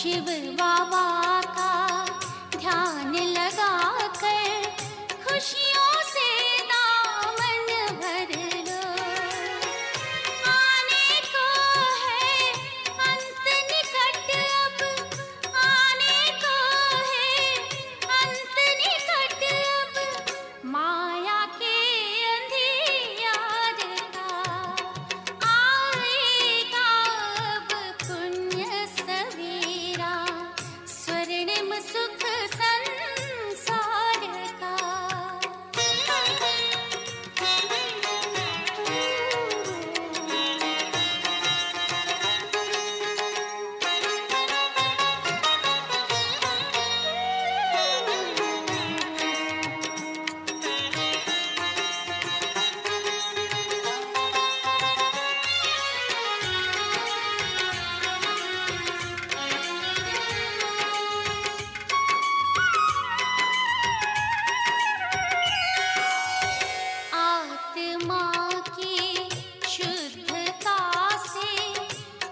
शिव बाबा का ध्यान लगाकर खुशियों से दामन भर लो। आने को है अंत निकट, अब आने को है अंत निकट, अब माया के अंधियार का आएगा अब पुण्य सवेरा, स्वर्णिम सुख संसार का। आत्मा की शुद्धता से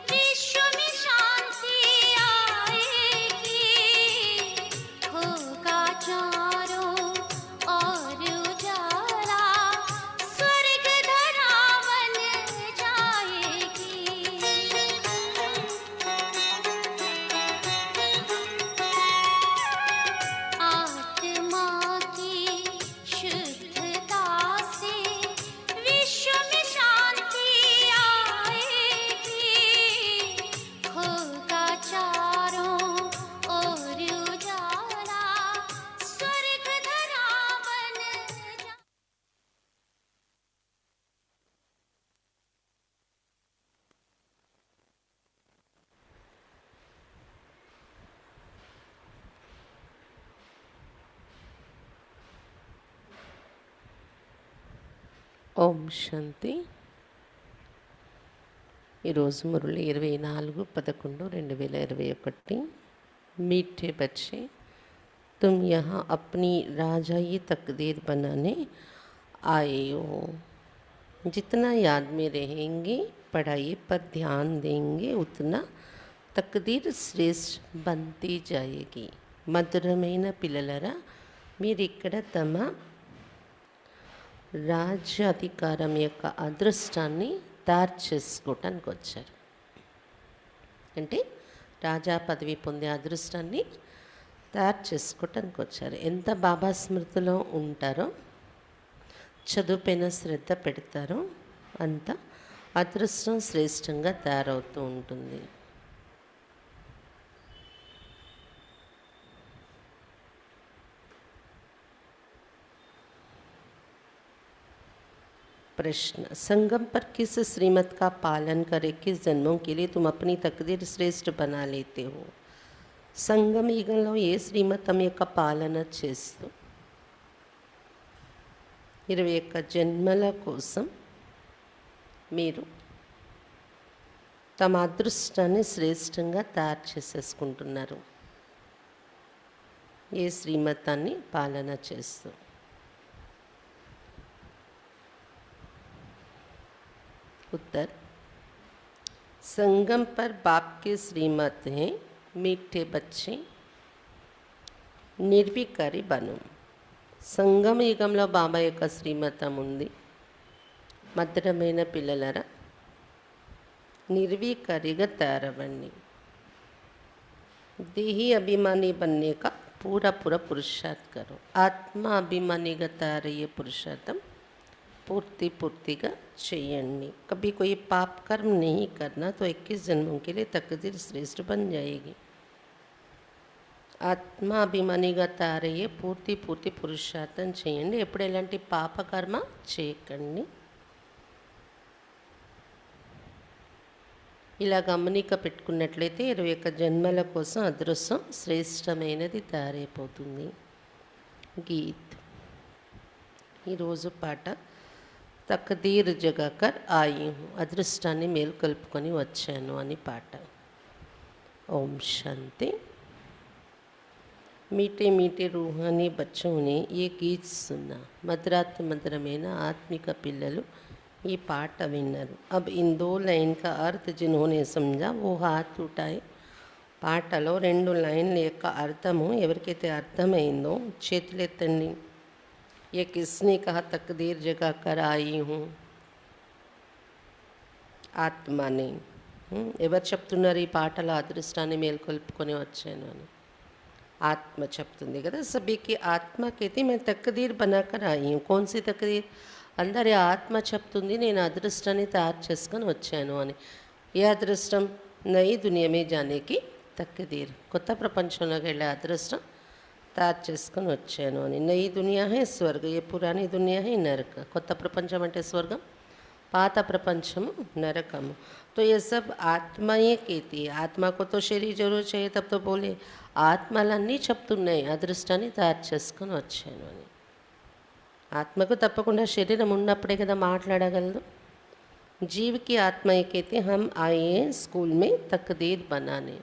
विश्व में शांति आएगी, होगा चारों ओर उजाला, स्वर्ग धरा बन जाएगी। आत्मा की शुद्धता से विश्व में शांति आएगी, होगा चारों ओर उजाला, स्वर्ग धरा बन जा। ఓం శాంతి. ఈరోజు మురళి 24/11/2021. मीठे बच्चे, तुम यहाँ अपनी राजाई तकदीर बनाने आए हो। जितना याद में रहेंगे, पढ़ाई पर ध्यान देंगे, उतना तकदीर श्रेष्ठ बनती जाएगी. మధురమైన పిల్లలరా, మీరిక్కడ తమ రాజ్యాధికారం యొక్క అదృష్టాన్ని తయారు చేసుకోవటానికి వచ్చారు. అంటే రాజా పదవి పొందే అదృష్టాన్ని తయారు చేసుకోవటానికి వచ్చారు. ఎంత బాబా స్మృతిలో ఉంటారో, చదువుపైన శ్రద్ధ పెడతారో, అంత అదృష్టం శ్రేష్టంగా తయారవుతూ ఉంటుంది. प्रश्न, संगम पर किस श्रीमत का पालन करे, किस जन्मों के लिए तुम अपनी तकदीर श्रेष्ठ बना लेते हो? సంగమ యుగంలో ఏ శ్రీమతం యొక్క పాలన చేస్తూ 21 జన్మల కోసం మీరు తమ అదృష్టాన్ని శ్రేష్టంగా తయారు చేసేసుకుంటున్నారు? ఏ శ్రీమతాన్ని పాలన చేస్తూ? उत्तर, संगम पर बाप के श्रीमत हैं, मीठे बच्चे నిర్వికారి బను. సంగమ యుగంలో బాబా యొక్క శ్రీమతం ఉంది. మధురమైన పిల్లలరా, निर्विकारिగా తయారవ్వండి. देही अभिमानी बनने का पूरा पुरुषार्थ करो. आत्मा अभिमानीగా తయారయ్యే పురుషార్థం पूर्तिगा చేయండి. कभी कोई पाप कर्म नहीं करना तो 21 जन्मों के लिए तकदीर श्रेष्ठ बन जाएगी. ఆత్మ అభిమానిగా తయారయ్యే పూర్తి పురుషార్థం చేయండి. ఎప్పుడు ఎలాంటి పాపకర్మ చేయకండి. ఇలా గమనిక పెట్టుకున్నట్లయితే 21 జన్మల కోసం అదృష్టం శ్రేష్టమైనది తయారైపోతుంది. గీత్. ఈరోజు పాట తకదీర్ జగాకర్ ఆయి హూ, అదృష్టాన్ని మేలుకొల్పుకొని వచ్చాను అని పాట. ఓం శాంతి. मीठे मीठे रूहानी बच्चों ने ये गीत सुना. मधुरమైన ఆత్మిక పిల్లలు ఈ పాట విన్నారు. अब इन 2 लाइन का अर्थ जिन्होंने समझा वो हाथ उठाए. పాటలో 2 లైన్ల యొక్క అర్థము ఎవరికైతే అర్థమైందో చేతులెత్తండి. ये किसने कहा तकदीर जगा कर आई हूँ ఆత్మని. ఎవరు చెప్తున్నారు ఈ పాటలో అదృష్టాన్ని మేల్కొల్పుకొని వచ్చాను అని? ఆత్మ చెప్తుంది కదా. సభీకి ఆత్మకైతే మేము తక్దీర్ బనాకర్ ఆయి హూँ. కౌన్ సి తక్దీర్? అందరి ఆత్మ చెప్తుంది నేను అదృష్టాన్ని తయారు చేసుకొని వచ్చాను అని. ఏ అదృష్టం? నయి దునియా మే జానేకి తక్దీర్, కొత్త ప్రపంచంలోకి వెళ్ళే అదృష్టం తయారు చేసుకొని వచ్చాను అని. నయి దునియా హై స్వర్గ, ఏ పురాణి దునియా హై నరక. కొత్త ప్రపంచం అంటే స్వర్గం, పాత ప్రపంచము నరకము. तो ये सब ఆత్మయే కేతి. ఆత్మకు తో శరీర్ జరూర్ चाहिए तब तो बोले. ఆత్మలన్నీ చెప్తున్నాయి అదృష్టాన్ని తయారు చేసుకొని వచ్చాను అని. ఆత్మకు తప్పకుండా శరీరం ఉన్నప్పుడే కదా మాట్లాడగలదు. జీవికి ఆత్మ ఏకైతే హమ్ ఆయే స్కూల్ మే తక్దీర్ బనానే.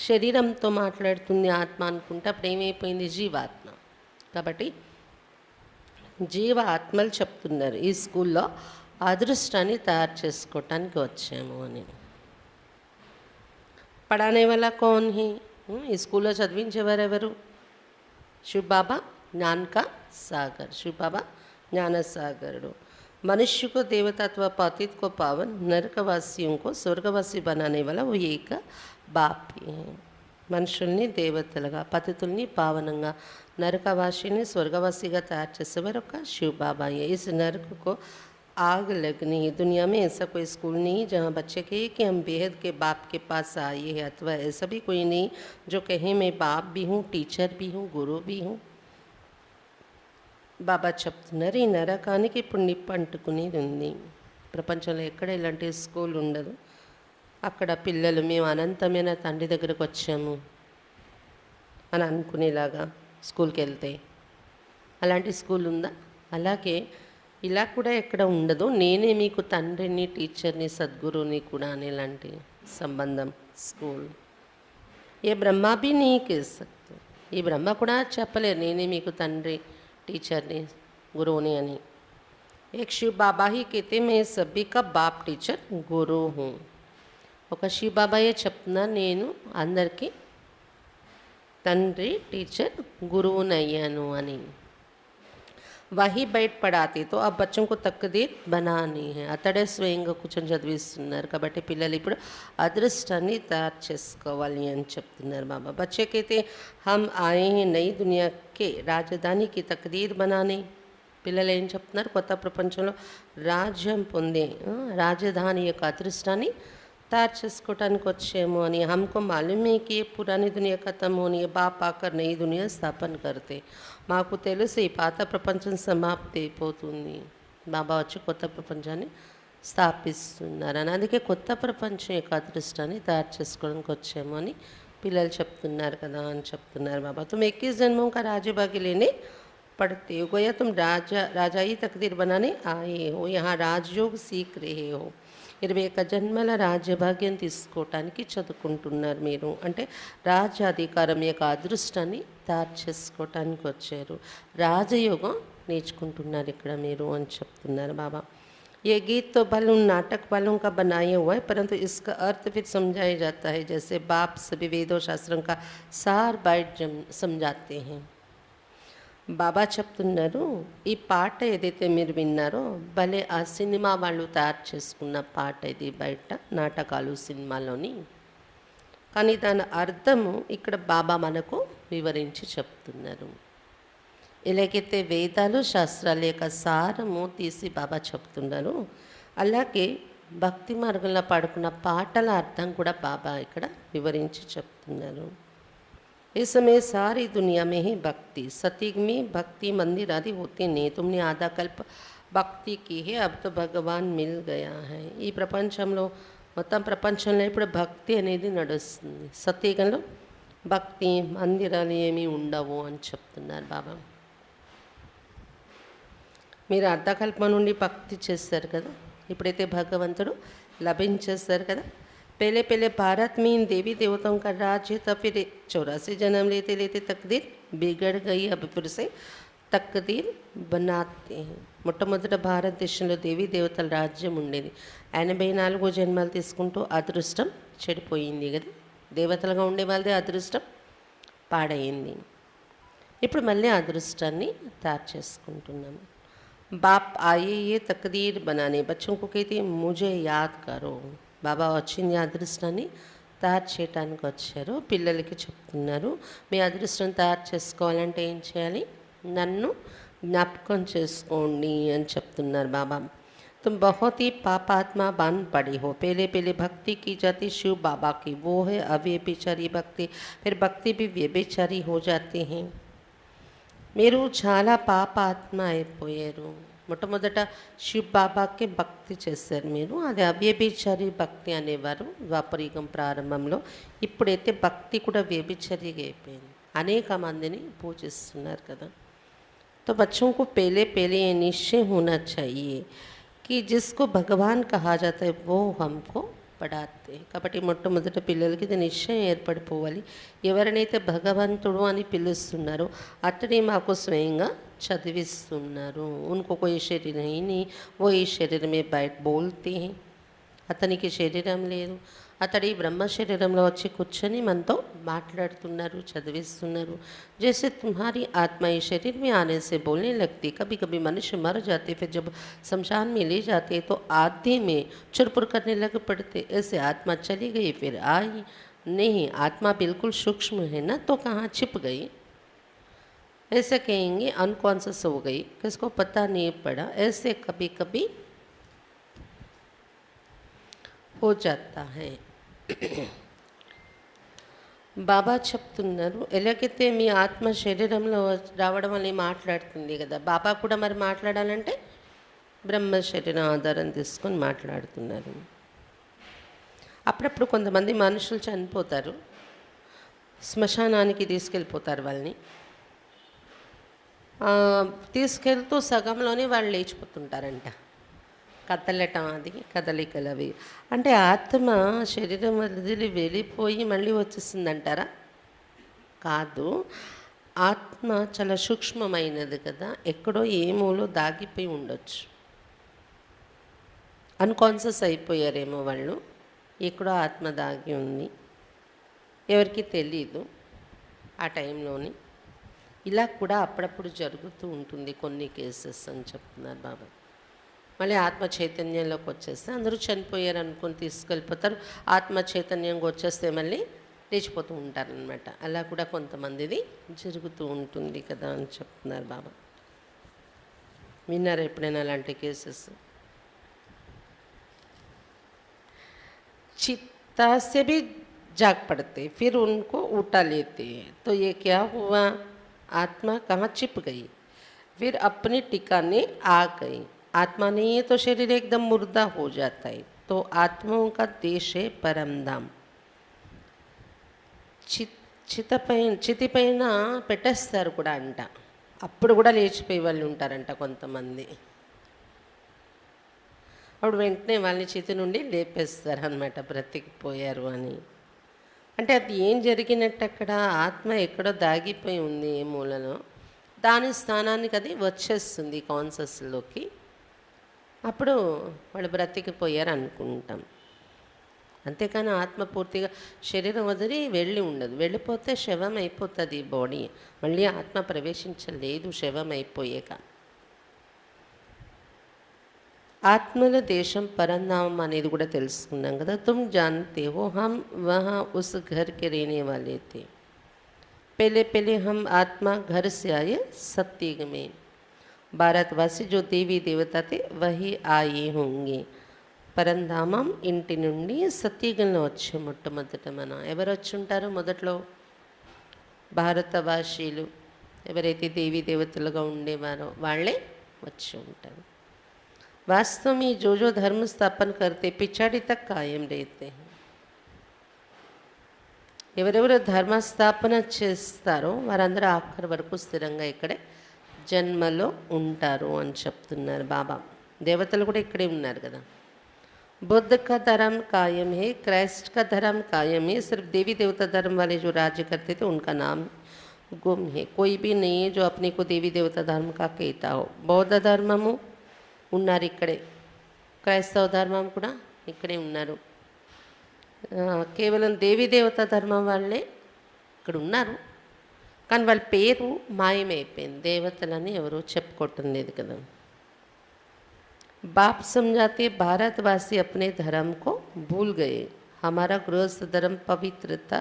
శరీరంతో మాట్లాడుతుంది ఆత్మ అనుకుంటే అప్పుడు ఏమైపోయింది? జీవాత్మ. కాబట్టి జీవ ఆత్మలు చెప్తున్నారు ఈ స్కూల్లో అదృష్టాన్ని తయారు చేసుకోవటానికి వచ్చాము అని. పడానే వల్ల కౌన్ హి? ఈ స్కూల్లో చదివించేవారెవరు? శివబాబా జ్ఞాన్కా సాగర్. శివబాబా జ్ఞానసాగరుడు. मनुष्य को देवता अथवा पतित को पावन, नरकवासियों को स्वर्गवासी बनाने वाला वो एक बाप ही है. మనుషుల్ని దేవతలుగా, పతితుల్ని పావనంగా, నరకవాసిని స్వర్గవాసిగా తయారు చేసేవారు ఒక शिव बाबा है. इस नरक को आग लगनी. दुनिया में ऐसा कोई स्कूल नहीं जहाँ बच्चे कहे कि हम बेहद के बाप के पास आए हैं, अथवा ऐसा भी कोई नहीं जो कहे मैं बाप भी हूँ, टीचर भी हूँ, गुरु भी हूँ. బాబా చెప్తున్నారు ఈ నరకానికి ఇప్పుడు నిప్పు అంటుకునేది ఉంది. ప్రపంచంలో ఎక్కడ ఇలాంటి స్కూల్ ఉండదు. అక్కడ పిల్లలు మేము అనంతమైన తండ్రి దగ్గరకు వచ్చాము అని అనుకునేలాగా స్కూల్కి వెళ్తే అలాంటి స్కూల్ ఉందా? అలాగే ఇలా కూడా ఎక్కడ ఉండదు. నేనే మీకు తండ్రిని, టీచర్ని, సద్గురుని కూడా అనేలాంటి సంబంధం స్కూల్. ఏ బ్రహ్మ भी नहीं कह सकते. ఈ బ్రహ్మ కూడా చెప్పలేరు నేనే మీకు తండ్రి, టీచర్ని, గురువుని అని. एक शिव बाबा ही कहते मैं सभी का बाप, टीचर, गुरु हूँ. ఒక శివ బాబాయే చెప్తున్నా నేను అందరికీ తండ్రి, టీచర్, గురువునయ్యాను అని. వహీ బయట పడాతే తో ఆ బచ్చం కు తక్దీర్ బనానీ హై. అతడే స్వయంగా కూర్చొని చదివిస్తున్నారు కాబట్టి పిల్లలు ఇప్పుడు అదృష్టాన్ని తయారు చేసుకోవాలి అని చెప్తున్నారు బాబా. బచ్చేకైతే హమ్ ఆయే హై నయి దునియాకి రాజధానికి తక్దీర్ బనానే. పిల్లలు ఏం చెప్తున్నారు? కొత్త ప్రపంచంలో రాజ్యం పొందే రాజధాని యొక్క అదృష్టాన్ని तैयार చేసుకోవటానికి వచ్చేమో అని. हमको मालूम है कि ये पुरानी दुनिया खत्म होनी है, बाप आकर नई दुनिया स्थापन करते. మాకు తెలుసు ఈ పాత ప్రపంచం సమాప్తి అయిపోతుంది, బాబా వచ్చి కొత్త ప్రపంచాన్ని స్థాపిస్తున్నారు అని. అందుకే కొత్త ప్రపంచం యొక్క అదృష్టాన్ని తయారు చేసుకోవడానికి వచ్చాము అని పిల్లలు చెప్తున్నారు కదా అని చెప్తున్నారు బాబా. तुम 21 जन्मों का राजभाग्य लेने पड़ते हो, गोया तुम राजाई तकदीर बनाने आए हो, यहाँ राजयोग सीख रहे हो. 21 జన్మల రాజ్యభాగ్యం తీసుకోవటానికి చదువుకుంటున్నారు మీరు. అంటే రాజ్యాధికారం యొక్క అదృష్టాన్ని తయారు చేసుకోవటానికి వచ్చారు. రాజయోగం నేర్చుకుంటున్నారు ఇక్కడ మీరు అని చెప్తున్నారు బాబా. ये गीत तो भले उन नाटक वालों का बनाया हुआ है, परंतु इसका अर्थ फिर समझाया जाता है जैसे बाप सभी वेदों शास्त्रों का सार बाइट समझाते हैं. బాబా చెప్తున్నారు ఈ పాట ఏదైతే మీరు విన్నారో భలే ఆ సినిమా వాళ్ళు తయారు చేసుకున్న పాట ఇది, బయట నాటకాలు సినిమాలోని. కానీ దాని అర్థము ఇక్కడ బాబా మనకు వివరించి చెప్తున్నారు. ఎలాగైతే వేదాలు శాస్త్రాల యొక్క సారము తీసి బాబా చెప్తున్నారు, అలాగే భక్తి మార్గంలో పాడుకున్న పాటల అర్థం కూడా బాబా ఇక్కడ వివరించి చెప్తున్నారు. इस समय सारी दुनिया में ही भक्ति, सतयुग में भक्ति मंदिर आदि होते नहीं. तुमने आधा कल्प భక్తి की है, अब तो भगवान मिल गया है. ఈ ప్రపంచంలో మొత్తం ప్రపంచంలో ఇప్పుడు భక్తి అనేది నడుస్తుంది. సత్యయుగంలో భక్తి మందిరాలు ఏమీ ఉండవు అని చెప్తున్నారు బాబా. మీరు అర్ధకల్ప నుండి భక్తి చేస్తారు కదా, ఇప్పుడైతే భగవంతుడు లభించేస్తారు కదా. पहले पहले भारत में इन देवी देवताओं का राज्य था, फिर 84 जन्म लेते लेते तकदीर बिगड़ गई, अब फिर से तकदीर बनाते हैं. మొట్టమొదట భారతదేశంలో దేవీ దేవతల రాజ్యం ఉండేది. 84 జన్మలు తీసుకుంటూ అదృష్టం చెడిపోయింది కదా. దేవతలుగా ఉండే వాళ్ళదే అదృష్టం పాడైంది. ఇప్పుడు మళ్ళీ అదృష్టాన్ని తయారు చేసుకుంటున్నాము. బాప్ ఆయే ఏ తక్దీర్ బనానే బచ్చోं को कहते हैं मुझे याद करो. బాబా వచ్చింది అదృష్టాన్ని తయారు చేయడానికి వచ్చారు. పిల్లలకి చెప్తున్నారు, మీ అదృష్టం తయారు చేసుకోవాలంటే ఏం చేయాలి, నన్ను జ్ఞాపకం చేసుకోండి అని చెప్తున్నారు బాబా. तुम बहुत ही पापात्मा बन पड़ी हो. पहले पहले भक्ति की जाती शिव बाबा की, वो है अव्यभिचारी भक्ति. फिर भक्ति भी व्यभिचारी हो जाती हैं. మీరు చాలా పాపాత్మ అయిపోయారు. మొట్టమొదట శివ్ బాబాకి భక్తి చేశారు మీరు, అది అవ్యభిచారి భక్తి అనేవారు ద్వాపరయుగం ప్రారంభంలో. ఇప్పుడైతే భక్తి కూడా వ్యభిచారిగా అయిపోయింది, అనేక మందిని పూజిస్తున్నారు కదా. तो बच्चों को पहले पहले ये निश्चय होना चाहिए कि जिसको भगवान कहा जाता है वो हमको పడాతే. కాబట్టి మొట్టమొదట పిల్లలకి ఇది నిశ్చయం ఏర్పడిపోవాలి, ఎవరినైతే భగవంతుడు అని పిలుస్తున్నారో అతడే మాకు స్వయంగా చదివిస్తున్నారు. उनको कोई शरीर नहीं, वो ఈ शरीर में बैठ बोलते हैं. అతనికి శరీరం లేదు, అతడి బ్రహ్మ శరీరంలో వచ్చి కూర్చొని మనతో మాట్లాడుతున్నారు, చదివిస్తున్నారు. जैसे तुम्हारी आत्मा इस शरीर में आने से बोलने लगती. कभी कभी मनुष्य मर जाते, फिर जब शमशान में ले जाते तो आधे में चुरपुर करने लग पड़ते. ऐसे आत्मा चली गई फिर आई नहीं. आत्मा बिल्कुल सूक्ष्म है ना, तो कहाँ छिप गई. ऐसे कहेंगे अनकॉन्शियस हो गई, किसको पता नहीं पड़ा. ऐसे कभी कभी हो जाता है. బాబా చెప్తున్నారు, ఎలాగైతే మీ ఆత్మ శరీరంలో రావడం వల్ల మాట్లాడుతుంది కదా, బాబా కూడా మరి మాట్లాడాలంటే బ్రహ్మ శరీరం ఆధారం తీసుకొని మాట్లాడుతున్నారు. అప్పుడప్పుడు కొంతమంది మనుషులు చనిపోతారు, శ్మశానానికి తీసుకెళ్ళిపోతారు వాళ్ళని. తీసుకెళ్తూ సగంలోనే వాళ్ళు లేచిపోతుంటారంట. కదలటం, అది కదలికలు అవి. అంటే ఆత్మ శరీరం వదిలి వెళ్ళిపోయి మళ్ళీ వచ్చేసిందంటారా? కాదు, ఆత్మ చాలా సూక్ష్మమైనది కదా, ఎక్కడో ఏ మూలో దాగిపోయి ఉండొచ్చు. అన్కాన్షియస్ అయిపోయారేమో వాళ్ళు, ఎక్కడో ఆత్మ దాగి ఉంది, ఎవరికి తెలీదు ఆ టైంలోని. ఇలా కూడా అప్పుడప్పుడు జరుగుతూ ఉంటుంది కొన్ని కేసెస్ అని చెప్తున్నారు బాబా. మళ్ళీ ఆత్మ చైతన్యంలోకి వచ్చేస్తే అందరూ చనిపోయారు అనుకొని తీసుకెళ్ళిపోతారు, ఆత్మ చైతన్యంగా వచ్చేస్తే మళ్ళీ లేచిపోతూ ఉంటారనమాట. అలా కూడా కొంతమందిది జరుగుతూ ఉంటుంది కదా అని చెప్తున్నారు బాబా. విన్నారా ఎప్పుడైనా అలాంటి కేసెస్? चित्ता से भी जाग पड़ते, फिर उनको उठा लेते हैं. तो ये क्या हुआ, आत्मा कहाँ छिप गई, फिर अपने ठिकाने आ गई. आत्मा नहीं है तो शरीर एकदम मुर्दा हो जाता है. तो आत्माओं का देश है परम धाम. చితి పైన పెట్టేస్తారు కూడా అంట, అప్పుడు కూడా లేచిపోయే వాళ్ళు ఉంటారంట కొంతమంది. అప్పుడు వెంటనే వాళ్ళని చితి నుండి లేపేస్తారు అన్నమాట, బ్రతికిపోయారు అని. అంటే అది ఏం జరిగినట్టు, అక్కడ ఆత్మ ఎక్కడో దాగిపోయి ఉంది ఏ మూలలో, దాని స్థానానికి అది వచ్చేస్తుంది కాన్షియస్లోకి. అప్పుడు వాళ్ళు బ్రతికిపోయారు అనుకుంటాం. అంతేకాని ఆత్మ పూర్తిగా శరీరం వదిలి వెళ్ళి ఉండదు. వెళ్ళిపోతే శవం అయిపోతుంది ఈ బాడీ, మళ్ళీ ఆత్మ ప్రవేశించలేదు శవం అయిపోయాక. ఆత్మల దేశం పరంధామం అనేది కూడా తెలుసుకున్నాం కదా. తుమ్ జానతే హో హమ్ వహా ఉస్ ఘర్ కే रहने वाले थे. पहले पहले हम आत्मा घर से आए सत्युग में. భారతవాసి जो దేవీ దేవత थे वही आए होंगे. పరంధామం ఇంటి నుండి సత్యుగంలో వచ్చే మొట్టమొదట మన ఎవరు వచ్చి ఉంటారో మొదట్లో భారతవాసీలు ఎవరైతే దేవీ దేవతలుగా ఉండేవారో వాళ్ళే వచ్చి ఉంటారు. वास्तव में जो जो धर्म स्थापन करते पिछाड़ी तक कायम रहते हैं. ఎవరెవరు ధర్మ స్థాపన చేస్తారో వారందరూ ఆఖరి వరకు స్థిరంగా ఇక్కడే జన్మలో ఉంటారు అని చెప్తున్నారు బాబా. దేవతలు కూడా ఇక్కడే ఉన్నారు కదా. बुद्ध का धर्म कायम है, क्राइस्ट का धर्म कायम है. सिर्फ देवी देवता धर्म वाले जो राज्य करते थे उनका नाम गुम है. कोई भी नहीं है जो अपने को देवी देवता धर्म का कहता हो. बौद्ध धर्मము ఉన్నారు ఇక్కడే. క్రైస్తవ ధర్మం కూడా ఇక్కడే ఉన్నారు. కేవలం దేవీ దేవత ధర్మం వాళ్ళే ఇక్కడ ఉన్నారు, కానీ వాళ్ళ పేరు మాయమైపోయింది. దేవతలని ఎవరు చెప్పుకోవటం లేదు కదా. बाप समझाते भारतवासी अपने धर्म को भूल गए. हमारा गृहस्थ धर्म पवित्रता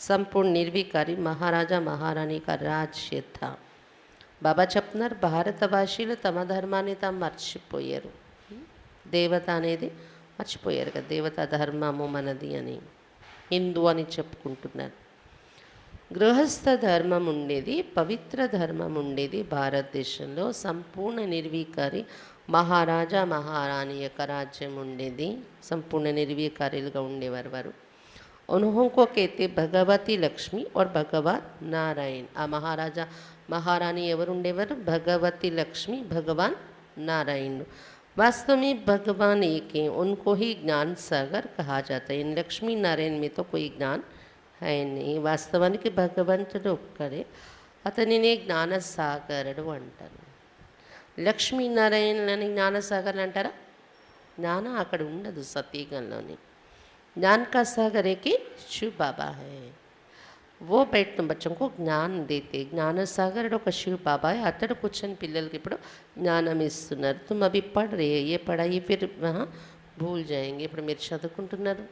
संपूर्ण निर्विकारी महाराजा महारानी का राज्य था. బాబా చెప్తున్నారు, భారతవాసీలు తమ ధర్మాన్ని తాము మర్చిపోయారు. దేవత అనేది మర్చిపోయారు కదా. దేవతా ధర్మము మనది అని, హిందూ అని చెప్పుకుంటున్నారు. గృహస్థ ధర్మం ఉండేది, పవిత్ర ధర్మం ఉండేది భారతదేశంలో. సంపూర్ణ నిర్వీకారి మహారాజా మహారాణి యొక్క రాజ్యం ఉండేది. సంపూర్ణ నిర్వీకారులుగా ఉండేవారు వారు. ఉన్హోంకో కేతే భగవతి లక్ష్మి और భగవాన్ నారాయణ్. ఆ మహారాజా మహారాణి ఎవరు ఉండేవారు? భగవతి లక్ష్మి, భగవాన్ नारायण. वास्तव में भगवान एक हैं, उनको ही ज्ञान सागर कहा जाता है. इन लक्ष्मी नारायण में तो कोई ज्ञान है नहीं. వాస్తవానికి భగవంతుడు ఒక్కడే, అతనినే జ్ఞానసాగరుడు అంటారు. లక్ష్మీనారాయణని జ్ఞానసాగర్ అంటారా? జ్ఞానం అక్కడ ఉండదు సతీగంలోని. ज्ञान का सागर एक ही शिव बाबा है. वो बैठने बच्चों को ज्ञान देते. ज्ञान सागर ఒక शिव बाबा है. అతడు కూర్చొని పిల్లలకి ఇప్పుడు జ్ఞానం ఇస్తున్నారు. तुम अभी पढ़ रहे हैं, ये पढ़ाई फिर वहाँ भूल जाएंगे. ఇప్పుడు మీరు చదువుకుంటున్నారు,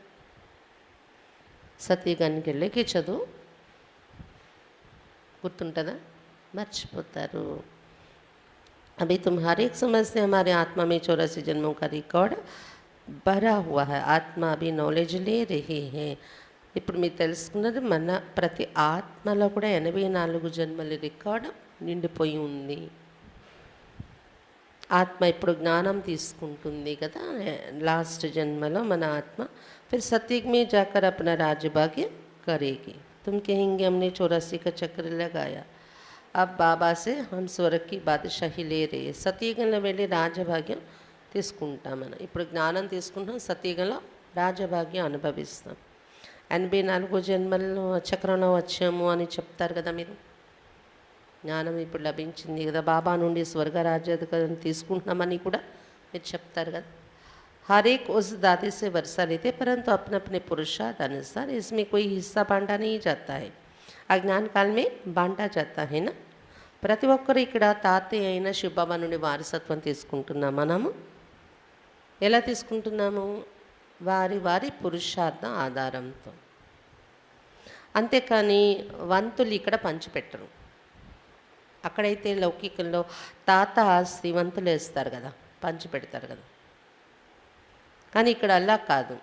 సతీగన్కి వెళ్ళేకి చదువు గుర్తుంటుందా? మర్చిపోతారు. अभी तुम हर एक समझते हमारे आत्मा में 84 जन्मों का रिकॉर्ड भरा हुआ है. आत्मा अभी नॉलेज ले रही है. ఇప్పుడు మీరు తెలుసుకున్నది, మన ప్రతి ఆత్మలో కూడా 84 జన్మల రికార్డు నిండిపోయి ఉంది. ఆత్మ ఇప్పుడు జ్ఞానం తీసుకుంటుంది కదా. లాస్ట్ జన్మలో మన ఆత్మ फिर सतयुग में जाकर अपना राज्यभाग्य करेगी. तुम कहेंगे हमने 84 का चक्र लगाया, अब बाबा से हम स्वर्ग की बादशाही ले रहे हैं. సతయుగంలో వెళ్ళి రాజభాగ్యం తీసుకుంటాం. మనం ఇప్పుడు జ్ఞానం తీసుకుంటాం, సతయుగంలో రాజభాగ్యం అనుభవిస్తాం. 84 జన్మల్లో చక్రంలో వచ్చాము అని చెప్తారు కదా మీరు. జ్ఞానం ఇప్పుడు లభించింది కదా, బాబా నుండి స్వర్గ రాజ్యాధికారం తీసుకుంటున్నామని కూడా మీరు చెప్తారు కదా. हर एक उस दादे से वर्षा लेते, परंतु अपने अपने पुरुषार्थ अनुसार इसमें कोई हिस्सा बांटा नहीं जाता है. अज्ञान काल में बांटा जाता है ना. ప్రతి ఒక్కరు ఇక్కడ తాతయ్య అయిన శివబాబా నుండి వారసత్వం తీసుకుంటున్నాం. మనము ఎలా తీసుకుంటున్నాము? వారి వారి పురుషార్థ ఆధారంతో. అంతేకాని వంతులు ఇక్కడ పంచిపెట్టరు. అక్కడైతే లౌకికంలో తాత ఆస్తి వంతులు వేస్తారు కదా, పంచిపెడతారు కదా. కానీ ఇక్కడ అలా కాదు.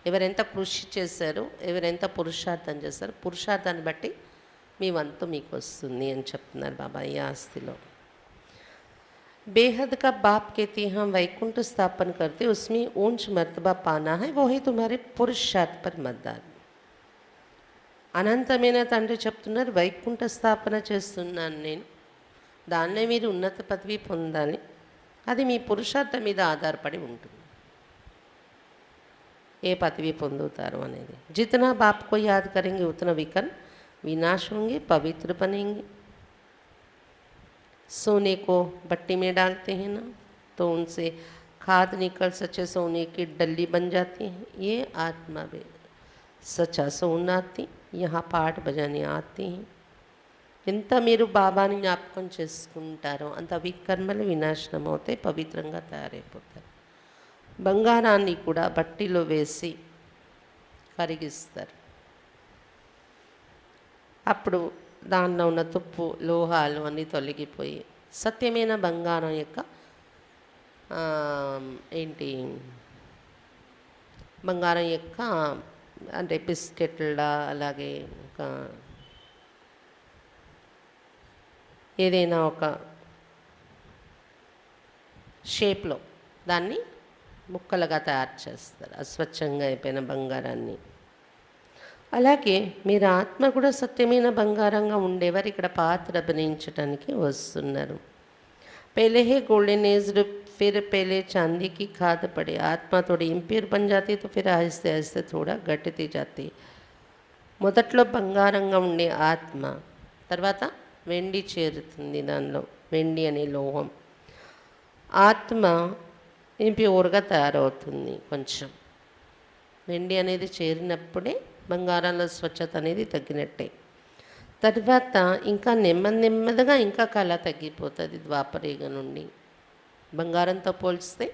ఎవరెంత కృషి చేశారో, ఎవరెంత పురుషార్థం చేశారో, పురుషార్థాన్ని బట్టి మీ వంతు మీకు వస్తుంది అని చెప్తున్నారు బాబా ఈ ఆస్తిలో. बेहद का बाप कहते हैं हम वैकुंठ स्थापन करते, उसमें ऊंच मर्तबा पाना है, वो ही तुम्हारे पुरुषार्थ पर मतदार. అనంతమైన తండ్రి చెప్తున్నారు, వైకుంఠ స్థాపన చేస్తున్నాను నేను, దాన్నే మీరు ఉన్నత పదవి పొందాలి, అది మీ పురుషార్థం మీద ఆధారపడి ఉంటుంది ఏ పదవి పొందుతారు అనేది. जितना बाप को याद करेंगे उतना विकर्ण विनाश होंगे, पवित्र बनेंगे. सोने को भट्टी में डालते हैं ना, तो उनसे खाद निकल सच्चे सोने की डल्ली बन जाती है. ये आत्मा में सच्चा सोना आती, यहाँ पाठ बजाने आती हैं. ఎంత మీరు బాబాని జ్ఞాపకం చేసుకుంటారో అంత వికర్మలు వినాశనం అవుతాయి, పవిత్రంగా తయారైపోతారు. బంగారాన్ని కూడా బట్టిలో వేసి కరిగిస్తారు. అప్పుడు దానిలో ఉన్న తుప్పు లోహాలు అన్నీ తొలగిపోయి సత్యమైన బంగారం యొక్క బంగారం యొక్క అంటే బిస్కెట్ల అలాగే ఒక ఏదైనా ఒక షేప్లో దాన్ని ముక్కలుగా తయారు చేస్తారు, అస్వచ్ఛంగా అయిపోయిన బంగారాన్ని. అలాగే మీరు ఆత్మ కూడా సత్యమైన బంగారంగా ఉండేవారు ఇక్కడ పాత్ర అభినయించడానికి వస్తున్నారు. पहले है गोल्डन एज, फिर पहले चांदी की खाद पड़े. आत्मा थोड़ी इंप्योर बन जाती तो फिर आहिस्ते आहिस्ते थोड़ा घटती जाती. మొదట్లో బంగారంగా ఉండే ఆత్మ తర్వాత వెండి చేరుతుంది. దానిలో వెండి అనే లోహం ఆత్మ ఇంప్యూర్గా తయారవుతుంది. కొంచెం వెండి అనేది చేరినప్పుడే బంగారంలో స్వచ్ఛత అనేది తగ్గినట్టే. తర్వాత ఇంకా నెమ్మదిగా ఇంకా కళ తగ్గిపోతుంది ద్వాపరయుగ నుండి. బంగారంతో పోల్చితే